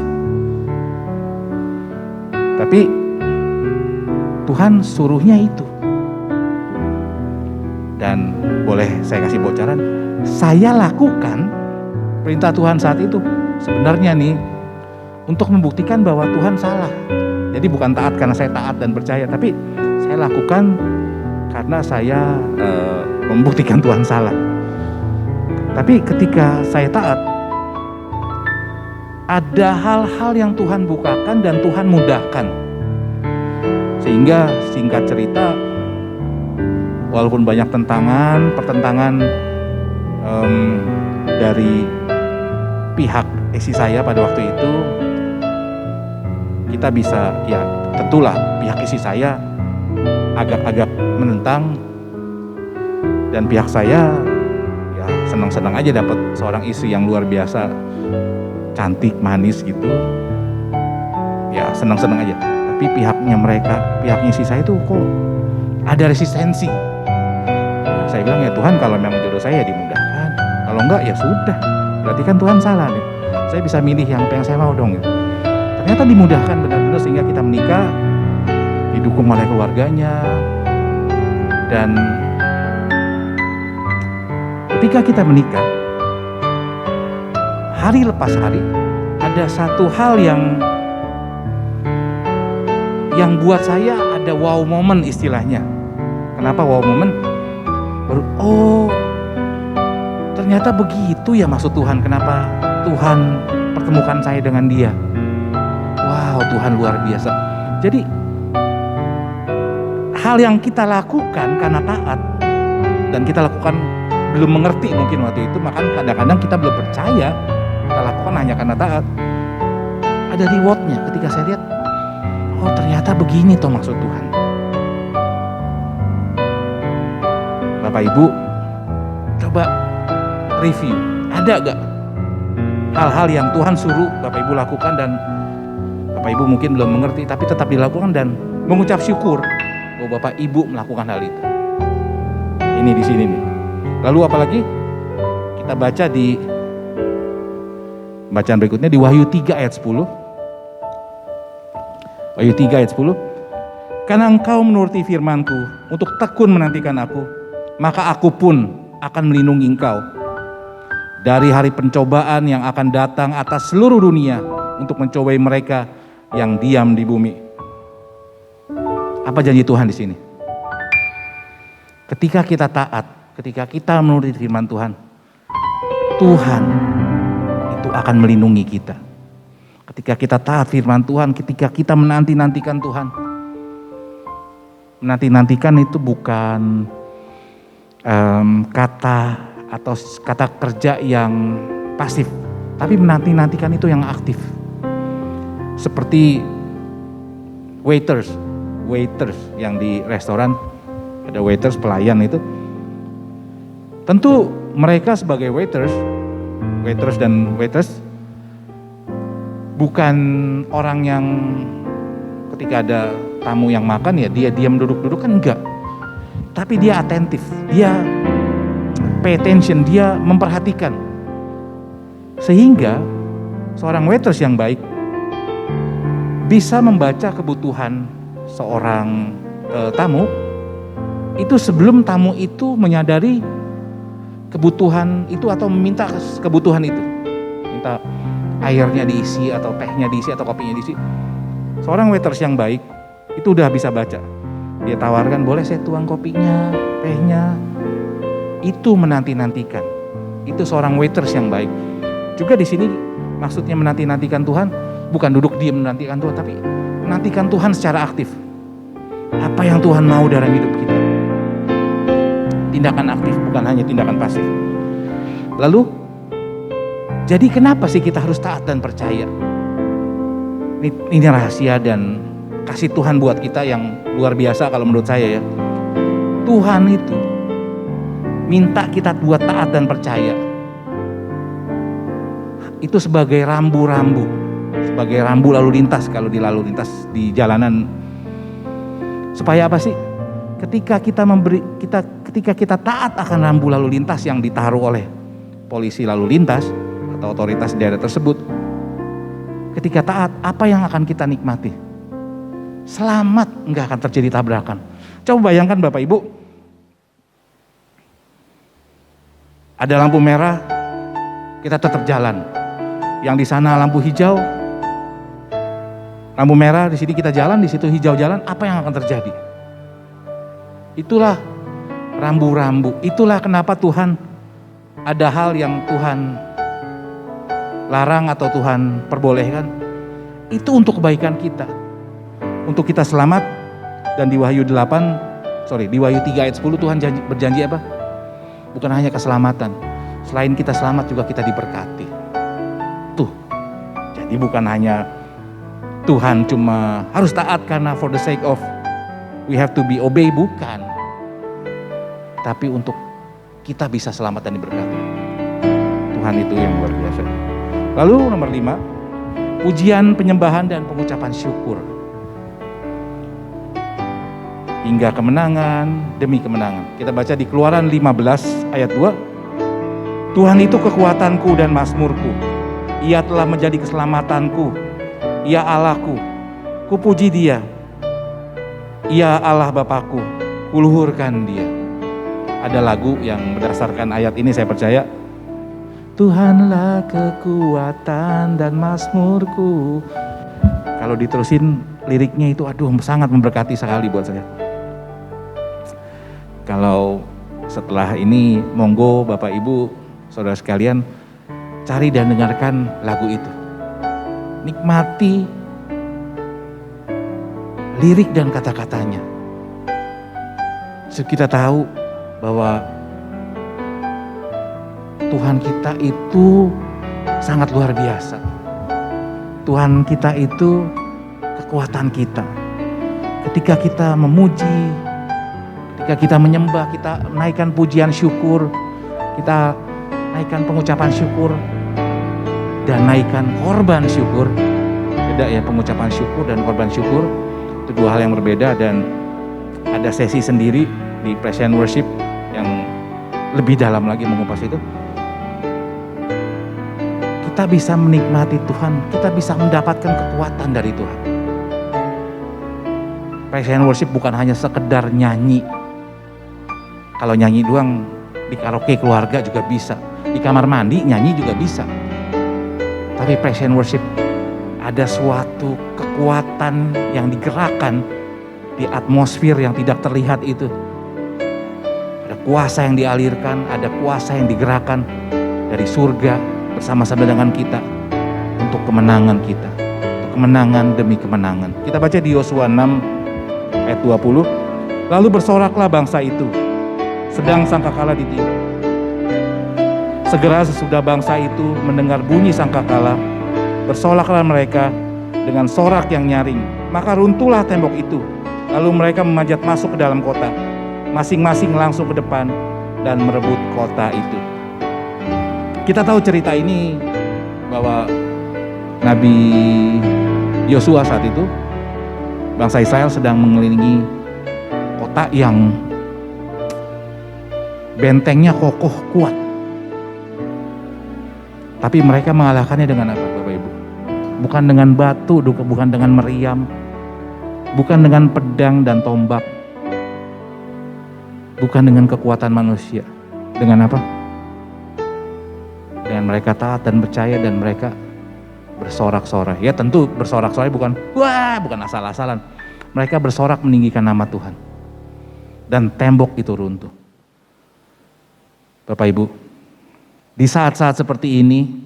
Tapi Tuhan suruhnya itu. Dan boleh saya kasih bocoran, saya lakukan perintah Tuhan saat itu. Sebenarnya nih, untuk membuktikan bahwa Tuhan salah. Jadi bukan taat karena saya taat dan percaya, tapi saya lakukan karena saya membuktikan Tuhan salah. Tapi ketika saya taat, ada hal-hal yang Tuhan bukakan dan Tuhan mudahkan. Sehingga singkat cerita, walaupun banyak pertentangan dari pihak istri saya pada waktu itu, kita bisa, ya tentulah pihak istri saya agak-agak menentang, dan pihak saya ya senang-senang aja dapat seorang istri yang luar biasa, cantik, manis gitu, ya senang-senang aja. Tapi pihaknya istri saya itu kok ada resistensi. Saya bilang ya Tuhan, kalau memang jodoh saya ya dimudahkan, kalau enggak ya sudah, berarti kan Tuhan salah nih. Saya bisa milih yang apa yang saya mau dong gitu. Ternyata dimudahkan benar-benar sehingga kita menikah, didukung oleh keluarganya. Dan ketika kita menikah, hari lepas hari ada satu hal yang buat saya ada wow moment istilahnya. Kenapa wow moment? Baru, oh ternyata begitu ya maksud Tuhan, kenapa Tuhan pertemukan saya dengan dia. Tuhan luar biasa. Jadi hal yang kita lakukan karena taat dan kita lakukan belum mengerti mungkin waktu itu, maka kadang-kadang kita belum percaya, kita lakukan hanya karena taat. Ada rewardnya ketika saya lihat, oh ternyata begini toh maksud Tuhan. Bapak Ibu, coba review, ada gak hal-hal yang Tuhan suruh Bapak Ibu lakukan dan Bapak Ibu mungkin belum mengerti tapi tetap dilakukan dan mengucap syukur bahwa Bapak Ibu melakukan hal itu. Ini di sini nih. Lalu apalagi kita baca di bacaan berikutnya di Wahyu 3 ayat 10. Wahyu 3 ayat 10. Karena engkau menuruti firman-Ku untuk tekun menantikan Aku, maka Aku pun akan melindungi engkau dari hari pencobaan yang akan datang atas seluruh dunia untuk mencobai mereka yang diam di bumi. Apa janji Tuhan di sini? Ketika kita taat, ketika kita menuruti firman Tuhan, Tuhan itu akan melindungi kita. Ketika kita taat firman Tuhan, ketika kita menanti-nantikan Tuhan. Menanti-nantikan itu bukan kata atau kata kerja yang pasif, tapi menanti-nantikan itu yang aktif. Seperti waiters yang di restoran, ada waiters, pelayan itu. Tentu mereka sebagai waiters dan waitress bukan orang yang ketika ada tamu yang makan ya dia diam duduk-duduk, kan enggak. Tapi dia atentif, dia pay attention, dia memperhatikan. Sehingga seorang waitress yang baik bisa membaca kebutuhan seorang tamu itu sebelum tamu itu menyadari kebutuhan itu atau meminta kebutuhan itu. Minta airnya diisi atau tehnya diisi atau kopinya diisi. Seorang waiters yang baik itu udah bisa baca. Dia tawarkan, boleh saya tuang kopinya, tehnya. Itu menanti-nantikan. Itu seorang waiters yang baik. Juga di sini maksudnya menanti-nantikan Tuhan bukan duduk diam menantikan Tuhan, tapi menantikan Tuhan secara aktif. Apa yang Tuhan mau dalam hidup kita. Tindakan aktif, bukan hanya tindakan pasif. Lalu, jadi kenapa sih kita harus taat dan percaya? Ini rahasia dan kasih Tuhan buat kita yang luar biasa kalau menurut saya ya. Tuhan itu minta kita buat taat dan percaya. Itu sebagai rambu-rambu. Sebagai rambu lalu lintas kalau di lalu lintas di jalanan. Supaya apa sih? Ketika kita taat akan rambu lalu lintas yang ditaruh oleh polisi lalu lintas atau otoritas di daerah tersebut, ketika taat, apa yang akan kita nikmati? Selamat, nggak akan terjadi tabrakan. Coba bayangkan Bapak Ibu, ada lampu merah, kita tetap jalan. Yang di sana lampu hijau, lampu merah, di sini kita jalan, di situ hijau jalan, apa yang akan terjadi? Itulah rambu-rambu. Itulah kenapa Tuhan ada hal yang Tuhan larang atau Tuhan perbolehkan. Itu untuk kebaikan kita. Untuk kita selamat. Dan di Wahyu 3 ayat 10 Tuhan berjanji apa? Bukan hanya keselamatan. Selain kita selamat juga kita diberkati. Tuh. Jadi bukan hanya Tuhan cuma harus taat karena for the sake of we have to be obey, bukan. Tapi untuk kita bisa selamat dan diberkati. Tuhan itu yang luar biasa. Lalu nomor 5, pujian, penyembahan dan pengucapan syukur. Hingga kemenangan demi kemenangan. Kita baca di Keluaran 15 ayat 2. Tuhan itu kekuatanku dan mazmurku. Ia telah menjadi keselamatanku. Ia Allahku. Kupuji Dia. Ia Allah Bapakku. Kuluhurkan Dia. Ada lagu yang berdasarkan ayat ini saya percaya. Tuhanlah kekuatan dan mazmurku. Kalau diterusin liriknya itu sangat memberkati sekali buat saya. Kalau setelah ini monggo Bapak Ibu saudara sekalian cari dan dengarkan lagu itu. Nikmati lirik dan kata-katanya. Kita tahu bahwa Tuhan kita itu sangat luar biasa. Tuhan kita itu kekuatan kita. Ketika kita memuji, ketika kita menyembah, kita naikkan pujian syukur, kita naikkan pengucapan syukur, dan naikkan korban syukur. Beda ya, pengucapan syukur dan korban syukur. Itu dua hal yang berbeda, dan ada sesi sendiri di praise and worship yang lebih dalam lagi mengupas itu. Kita bisa menikmati Tuhan, kita bisa mendapatkan kekuatan dari Tuhan. Praise and worship bukan hanya sekedar nyanyi. Kalau nyanyi doang di karaoke keluarga juga bisa, di kamar mandi nyanyi juga bisa. Tapi praise and worship ada suatu kekuatan yang digerakkan di atmosfer yang tidak terlihat itu. Ada kuasa yang dialirkan, ada kuasa yang digerakkan dari surga bersama-sama dengan kita untuk kemenangan kita, untuk kemenangan demi kemenangan. Kita baca di Yosua 6 ayat 20. Lalu bersoraklah bangsa itu, sedang sangkakala ditiup. Segera sesudah bangsa itu mendengar bunyi sangkakala, bersolaklah mereka dengan sorak yang nyaring. Maka runtuhlah tembok itu. Lalu mereka memanjat masuk ke dalam kota, masing-masing langsung ke depan dan merebut kota itu. Kita tahu cerita ini bahwa Nabi Yosua saat itu, bangsa Israel sedang mengelilingi kota yang bentengnya kokoh kuat. Tapi mereka mengalahkannya dengan apa, Bapak Ibu? Bukan dengan batu, bukan dengan meriam, bukan dengan pedang dan tombak, bukan dengan kekuatan manusia. Dengan apa? Dengan mereka taat dan percaya, dan mereka bersorak-sorai. Ya tentu bersorak-sorai bukan asal-asalan. Mereka bersorak meninggikan nama Tuhan. Dan tembok itu runtuh. Bapak Ibu, di saat-saat seperti ini,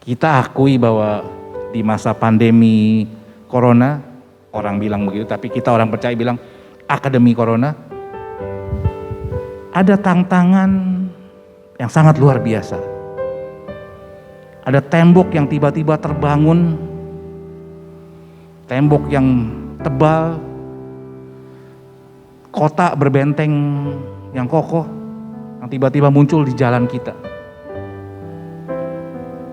kita akui bahwa di masa pandemi corona, orang bilang begitu, tapi kita orang percaya bilang akademi corona, ada tantangan yang sangat luar biasa. Ada tembok yang tiba-tiba terbangun, tembok yang tebal, kota berbenteng yang kokoh, yang tiba-tiba muncul di jalan kita.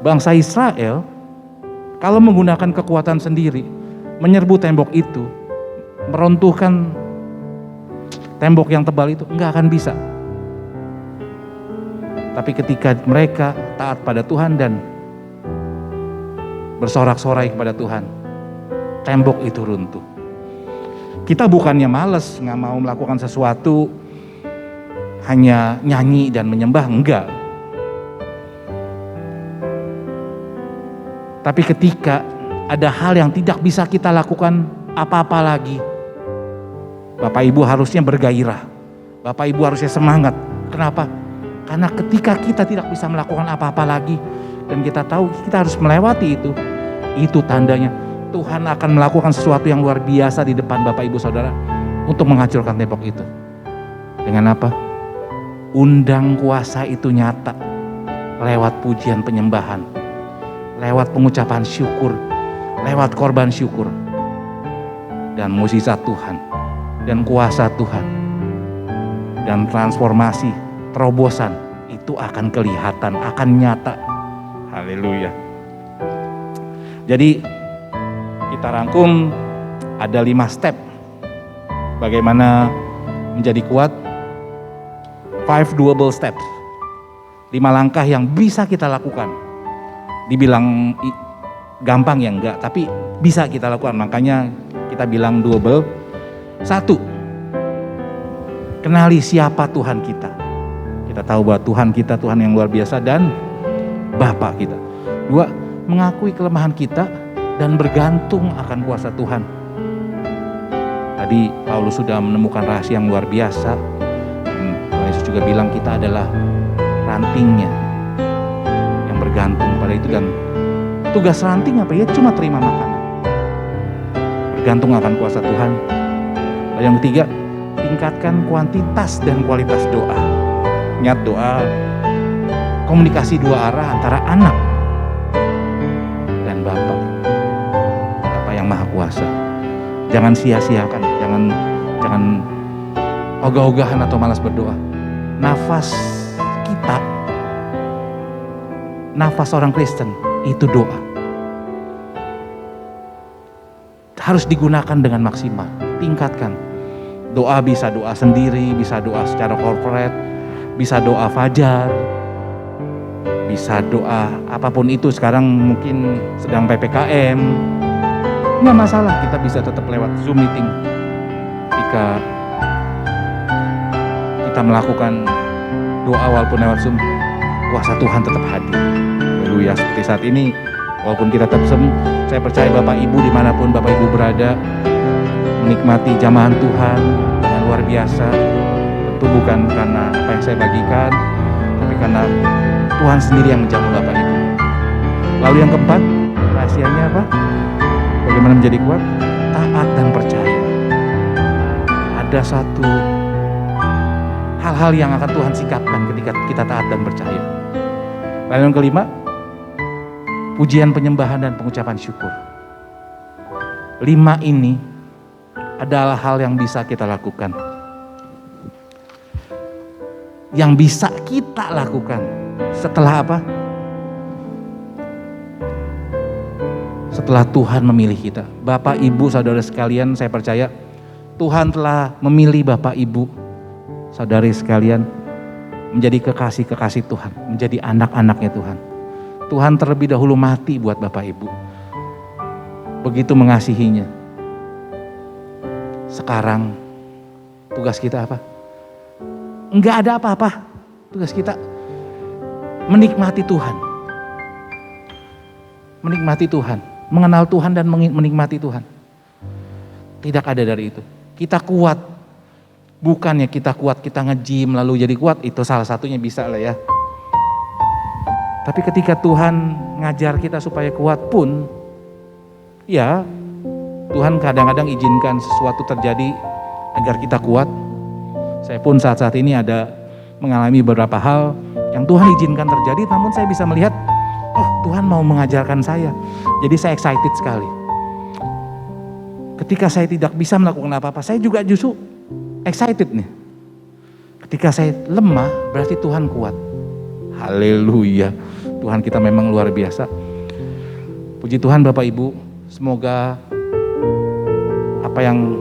Bangsa Israel kalau menggunakan kekuatan sendiri menyerbu tembok itu, meruntuhkan tembok yang tebal itu, enggak akan bisa. Tapi ketika mereka taat pada Tuhan dan bersorak-sorai kepada Tuhan, tembok itu runtuh. Kita bukannya malas, nggak mau melakukan sesuatu, hanya nyanyi dan menyembah, enggak. Tapi ketika ada hal yang tidak bisa kita lakukan apa-apa lagi, Bapak Ibu harusnya bergairah, Bapak Ibu harusnya semangat. Kenapa? Karena ketika kita tidak bisa melakukan apa-apa lagi, dan kita tahu kita harus melewati itu tandanya Tuhan akan melakukan sesuatu yang luar biasa di depan Bapak Ibu Saudara untuk menghancurkan tembok itu. Dengan apa? Undang kuasa itu nyata lewat pujian penyembahan, lewat pengucapan syukur, lewat korban syukur, dan mukjizat Tuhan, dan kuasa Tuhan, dan transformasi, terobosan itu akan kelihatan, akan nyata. Haleluya. Jadi kita rangkum ada 5 step bagaimana menjadi kuat. 5 doable steps, 5 langkah yang bisa kita lakukan. Dibilang gampang ya enggak, tapi bisa kita lakukan, makanya kita bilang doable. 1, kenali siapa Tuhan kita. Kita tahu bahwa Tuhan kita Tuhan yang luar biasa dan Bapa kita. 2, mengakui kelemahan kita dan bergantung akan kuasa Tuhan. Tadi Paulus sudah menemukan rahasia yang luar biasa. Yesus juga bilang kita adalah rantingnya yang bergantung pada itu, dan tugas ranting apa ya? Cuma terima makanan. bergantung akan kuasa Tuhan. Lalu yang ketiga, tingkatkan kuantitas dan kualitas doa. Ingat doa, komunikasi dua arah antara anak dan Bapa yang Maha Kuasa. Jangan sia-siakan, jangan ogah-ogahan atau malas berdoa. Nafas kita, nafas orang Kristen itu doa. Harus digunakan dengan maksimal, tingkatkan. Doa bisa doa sendiri, bisa doa secara corporate, bisa doa fajar, bisa doa apapun itu. Sekarang mungkin sedang PPKM, nggak masalah, kita bisa tetap lewat Zoom meeting. Jika kita melakukan doa walaupun lewat Zoom, kuasa Tuhan tetap hadir. Haleluya. Seperti saat ini, walaupun kita tetap Zoom, saya percaya Bapak Ibu dimanapun Bapak Ibu berada, menikmati jamahan Tuhan dengan luar biasa. Tentu bukan karena apa yang saya bagikan, tapi karena Tuhan sendiri yang menjamu Bapak Ibu. Lalu yang keempat, rahasianya apa? Bagaimana menjadi kuat? Taat dan percaya. Ada satu hal-hal yang akan Tuhan sikapkan ketika kita taat dan percaya. Lalu yang kelima, pujian, penyembahan, dan pengucapan syukur. 5 ini adalah hal yang bisa kita lakukan. Yang bisa kita lakukan setelah apa? Setelah Tuhan memilih kita. Bapak, Ibu, saudara sekalian, saya percaya Tuhan telah memilih Bapak, Ibu, saudari sekalian menjadi kekasih-kekasih Tuhan, menjadi anak-anaknya Tuhan. Tuhan terlebih dahulu mati buat Bapak, Ibu. Begitu mengasihinya. Sekarang tugas kita apa? Enggak ada apa-apa. Tugas kita menikmati Tuhan. Menikmati Tuhan. Mengenal Tuhan dan menikmati Tuhan. Tidak ada dari itu. Kita kuat. Bukannya kita kuat, kita nge-gym lalu jadi kuat. Itu salah satunya bisa lah ya. Tapi ketika Tuhan ngajar kita supaya kuat pun, ya Tuhan kadang-kadang izinkan sesuatu terjadi agar kita kuat. Saya pun saat-saat ini ada mengalami beberapa hal yang Tuhan izinkan terjadi, namun saya bisa melihat, oh Tuhan mau mengajarkan saya. Jadi saya excited sekali. Ketika saya tidak bisa melakukan apa-apa, saya juga justru excited nih. Ketika saya lemah, berarti Tuhan kuat. Haleluya. Tuhan kita memang luar biasa. Puji Tuhan Bapak Ibu, semoga apa yang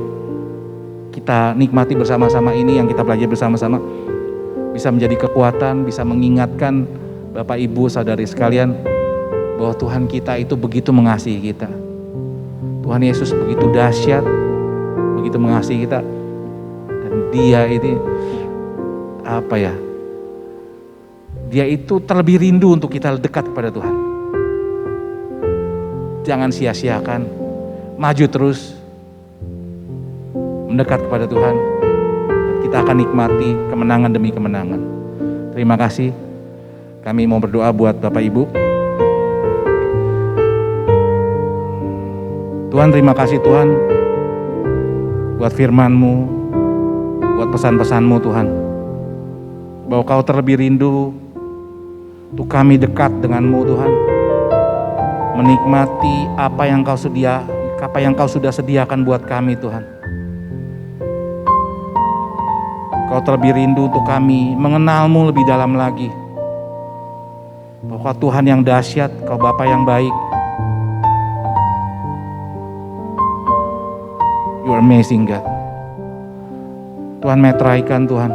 kita nikmati bersama-sama ini, yang kita pelajari bersama-sama, bisa menjadi kekuatan, bisa mengingatkan Bapak Ibu saudari sekalian, bahwa Tuhan kita itu begitu mengasihi kita. Tuhan Yesus begitu dahsyat, begitu mengasihi kita. Dan Dia ini apa ya? Dia itu terlebih rindu untuk kita dekat kepada Tuhan. Jangan sia-siakan, maju terus, mendekat kepada Tuhan. Kita akan nikmati kemenangan demi kemenangan. Terima kasih. Kami mau berdoa buat Bapak Ibu. Tuhan, terima kasih Tuhan buat firman-Mu, buat pesan-pesan-Mu Tuhan. Bahwa Kau terlebih rindu untuk kami dekat dengan-Mu Tuhan. Menikmati apa yang Kau sudah sediakan buat kami Tuhan. Kau terlebih rindu untuk kami mengenal-Mu lebih dalam lagi. Bahwa Tuhan yang dahsyat, Kau Bapa yang baik. You are amazing God. Tuhan, meteraikan Tuhan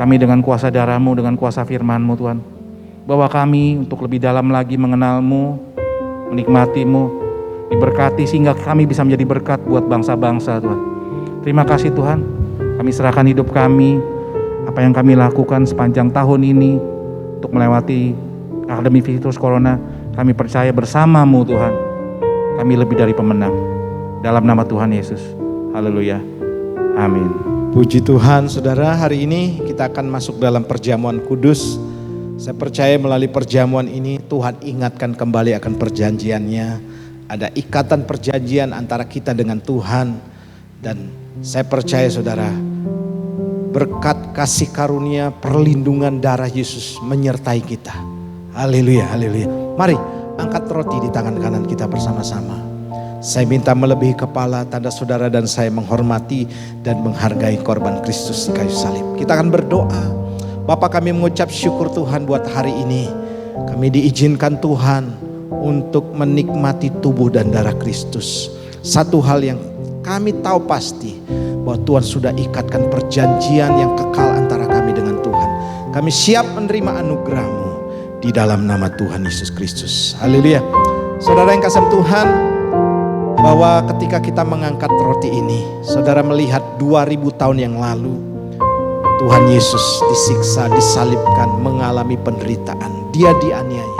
kami dengan kuasa darah-Mu, dengan kuasa firman-Mu Tuhan. Bawa kami untuk lebih dalam lagi mengenal-Mu, menikmati-Mu, diberkati sehingga kami bisa menjadi berkat buat bangsa-bangsa Tuhan. Terima kasih Tuhan, kami serahkan hidup kami, apa yang kami lakukan sepanjang tahun ini untuk melewati akademi virus corona. Kami percaya bersama-Mu Tuhan, kami lebih dari pemenang. Dalam nama Tuhan Yesus. Haleluya. Amin. Puji Tuhan, saudara, hari ini kita akan masuk dalam perjamuan kudus. Saya percaya melalui perjamuan ini Tuhan ingatkan kembali akan perjanjiannya Ada ikatan perjanjian antara kita dengan Tuhan. Dan saya percaya saudara, berkat kasih karunia perlindungan darah Yesus menyertai kita. Haleluya, haleluya. Mari angkat roti di tangan kanan kita bersama-sama. Saya minta melebihi kepala, tanda saudara dan saya menghormati dan menghargai korban Kristus di kayu salib. Kita akan berdoa. Bapa, kami mengucap syukur Tuhan buat hari ini. Kami diizinkan Tuhan untuk menikmati tubuh dan darah Kristus. Satu hal yang kami tahu pasti, bahwa Tuhan sudah ikatkan perjanjian yang kekal antara kami dengan Tuhan. Kami siap menerima anugerah-Mu di dalam nama Tuhan Yesus Kristus. Haleluya. Saudara yang kasih Tuhan, bahwa ketika kita mengangkat roti ini, saudara melihat 2000 tahun yang lalu Tuhan Yesus disiksa, disalibkan, mengalami penderitaan. Dia dianiaya.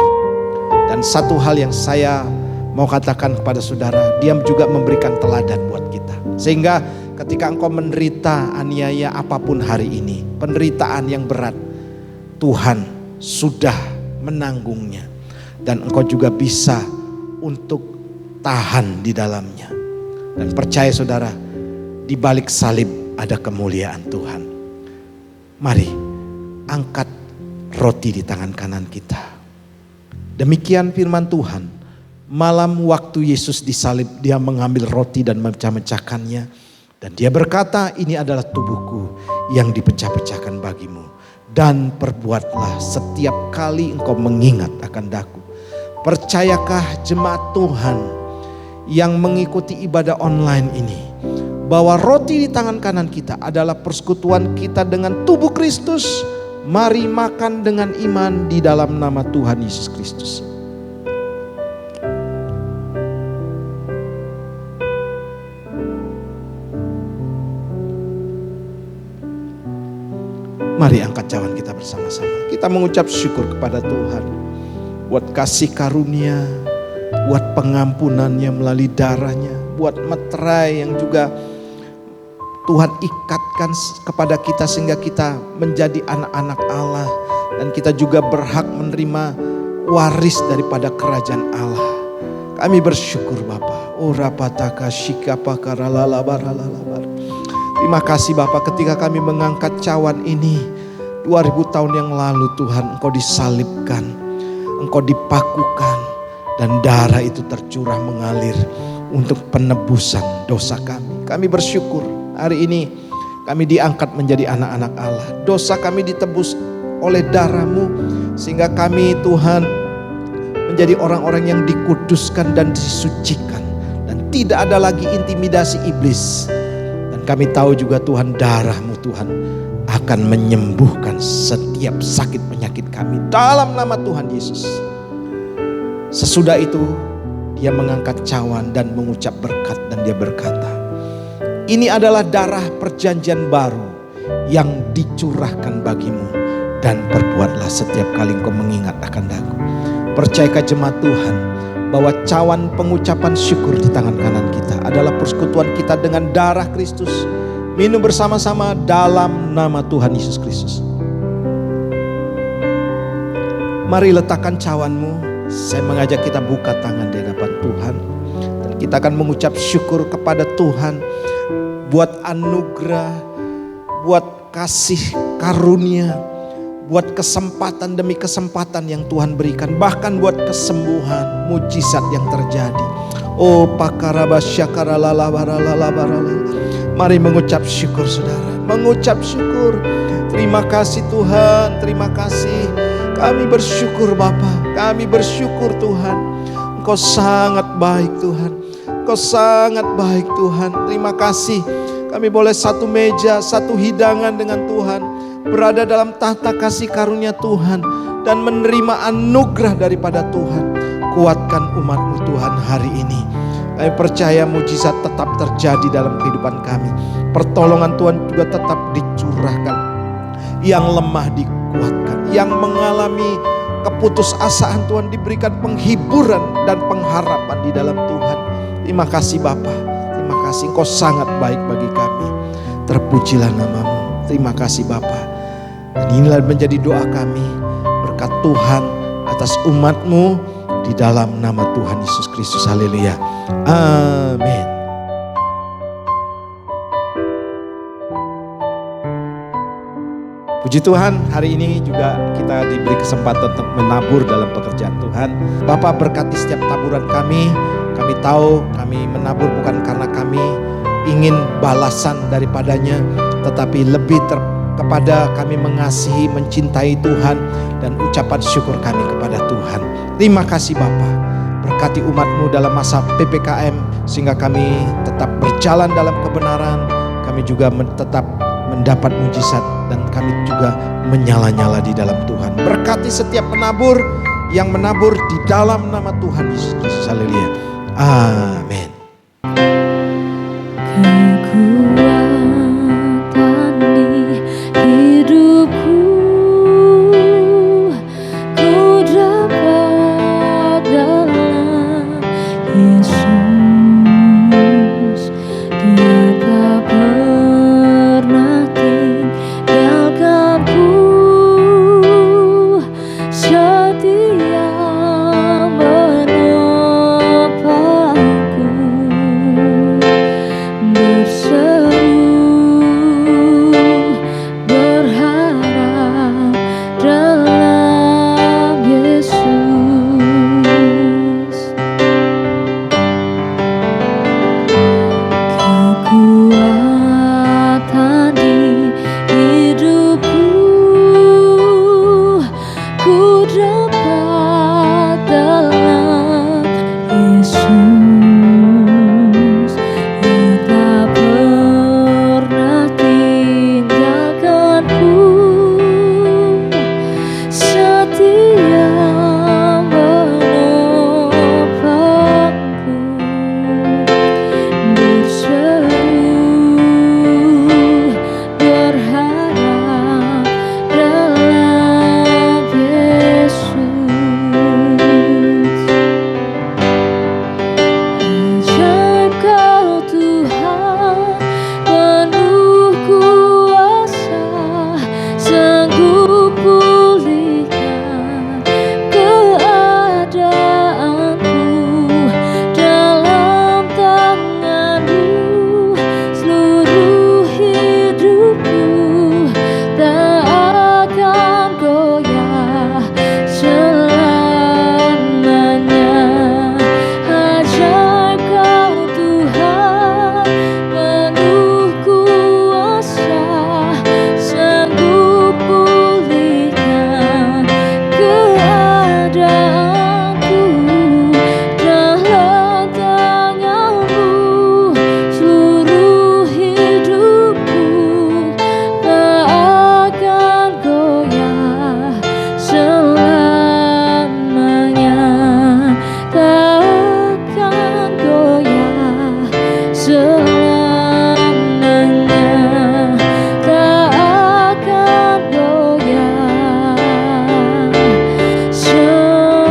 Dan satu hal yang saya mau katakan kepada saudara, dia juga memberikan teladan buat kita. Sehingga ketika engkau menderita aniaya apapun hari ini, penderitaan yang berat, Tuhan sudah menanggungnya. Dan engkau juga bisa untuk tahan di dalamnya. Dan percaya saudara, di balik salib ada kemuliaan Tuhan. Mari angkat roti di tangan kanan kita. Demikian firman Tuhan. Malam waktu Yesus disalib, dia mengambil roti dan memecah-mecahkannya. Dan dia berkata, ini adalah tubuhku yang dipecah-pecahkan bagimu. Dan perbuatlah setiap kali engkau mengingat akan daku. Percayakah jemaat Tuhan yang mengikuti ibadah online ini, bahwa roti di tangan kanan kita adalah persekutuan kita dengan tubuh Kristus. Mari makan dengan iman di dalam nama Tuhan Yesus Kristus. Mari angkat cawan kita bersama-sama. Kita mengucap syukur kepada Tuhan buat kasih karunia, buat pengampunannya melalui darahnya, buat meterai yang juga Tuhan ikatkan kepada kita sehingga kita menjadi anak-anak Allah. Dan kita juga berhak menerima waris daripada kerajaan Allah. Kami bersyukur Bapa. Terima kasih Bapa, ketika kami mengangkat cawan ini 2000 tahun yang lalu Tuhan, Engkau disalibkan, Engkau dipakukan, dan darah itu tercurah mengalir untuk penebusan dosa kami. Kami bersyukur hari ini kami diangkat menjadi anak-anak Allah. Dosa kami ditebus oleh darah-Mu sehingga kami Tuhan menjadi orang-orang yang dikuduskan dan disucikan. Dan tidak ada lagi intimidasi iblis. Kami tahu juga Tuhan, darah-Mu Tuhan akan menyembuhkan setiap sakit penyakit kami dalam nama Tuhan Yesus. Sesudah itu dia mengangkat cawan dan mengucap berkat dan dia berkata, ini adalah darah perjanjian baru yang dicurahkan bagimu, dan perbuatlah setiap kali engkau mengingat akan daku. Percayakah jemaat Tuhan bahwa cawan pengucapan syukur di tangan kanan kita adalah persekutuan kita dengan darah Kristus. Minum bersama-sama dalam nama Tuhan Yesus Kristus. Mari letakkan cawanmu. Saya mengajak kita buka tangan di hadapan Tuhan. Dan kita akan mengucap syukur kepada Tuhan buat anugerah, buat kasih karunia, buat kesempatan demi kesempatan yang Tuhan berikan. Bahkan buat kesembuhan, mujizat yang terjadi. Oh pakarabasyakaralalabaralabarala. Mari mengucap syukur saudara. Mengucap syukur. Terima kasih Tuhan. Terima kasih. Kami bersyukur Bapa. Kami bersyukur Tuhan. Engkau sangat baik Tuhan. Engkau sangat baik Tuhan. Terima kasih. Kami boleh satu meja, satu hidangan dengan Tuhan. Berada dalam tahta kasih karunia Tuhan. Dan menerima anugerah daripada Tuhan. Kuatkan umat-Mu Tuhan hari ini. Kami percaya mujizat tetap terjadi dalam kehidupan kami. Pertolongan Tuhan juga tetap dicurahkan. Yang lemah dikuatkan. Yang mengalami keputusasaan Tuhan diberikan penghiburan dan pengharapan di dalam Tuhan. Terima kasih Bapa. Terima kasih, Engkau sangat baik bagi kami. Terpujilah nama-Mu. Terima kasih Bapa. Dan inilah menjadi doa kami. Berkat Tuhan atas umat-Mu di di dalam nama Tuhan Yesus Kristus. Haleluya. Amin. Puji Tuhan, hari ini juga kita diberi kesempatan untuk menabur dalam pekerjaan Tuhan. Bapak berkati setiap taburan kami. Kami tahu kami menabur bukan karena kami ingin balasan daripadanya, tetapi lebih kepada kami mengasihi, mencintai Tuhan, dan ucapan syukur kami kepada Tuhan. Terima kasih Bapa. Berkati umat-Mu dalam masa PPKM, sehingga kami tetap berjalan dalam kebenaran. Kami juga tetap mendapat mujizat, dan kami juga menyala-nyala di dalam Tuhan. Berkati setiap penabur yang menabur di dalam nama Tuhan Yesus Kristus. Haleluya. Amin. Kekuatan di hidupku, ku dapat dalam Yesus. Dia tak pernah tinggalkanku, setia menopangku, berseru berharap dalam Yesus. Kekuatan di hidupku, ku dapat dalam Yesus. Dia tak pernah tinggalkanku, setia menopangku, berseru berharap dalam Yesus. Ajaib Kau Tuhan, penuh kuasa, sanggup pulihkan keadaanku. Dalam tangan-Mu seluruh hidupku, tak akan goyah selamanya. Ajaib Kau Tuhan, penuh kuasa, sanggup pulihkan keadaanku. Dalam tangan-Mu seluruh hidupku, tak akan goyah selamanya, tak akan goyah selamanya, tak akan goyah selamanya.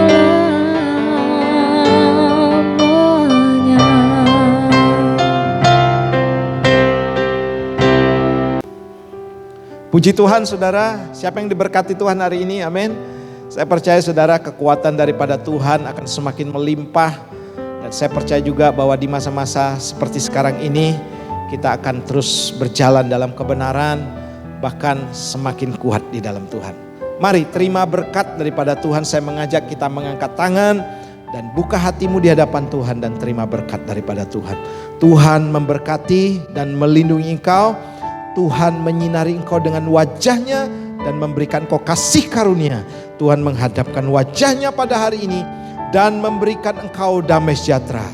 Puji Tuhan saudara, siapa yang diberkati Tuhan hari ini? Amin. Saya percaya saudara, kekuatan daripada Tuhan akan semakin melimpah. Dan saya percaya juga bahwa di masa-masa seperti sekarang ini, kita akan terus berjalan dalam kebenaran, bahkan semakin kuat di dalam Tuhan. Mari terima berkat daripada Tuhan. Saya mengajak kita mengangkat tangan dan buka hatimu di hadapan Tuhan dan terima berkat daripada Tuhan. Tuhan memberkati dan melindungi engkau. Tuhan menyinari engkau dengan wajahnya dan memberikan engkau kasih karunia. Tuhan menghadapkan wajahnya pada hari ini dan memberikan engkau damai sejahtera.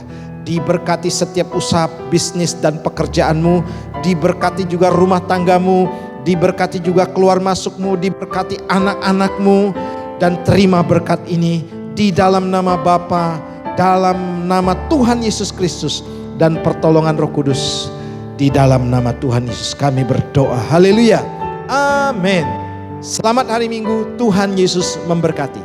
Diberkati setiap usaha bisnis dan pekerjaanmu. Diberkati juga rumah tanggamu. Diberkati juga keluar masukmu. Diberkati anak-anakmu. Dan terima berkat ini di dalam nama Bapa, dalam nama Tuhan Yesus Kristus, dan pertolongan Roh Kudus. Di dalam nama Tuhan Yesus kami berdoa. Haleluya. Amin. Selamat hari Minggu. Tuhan Yesus memberkati.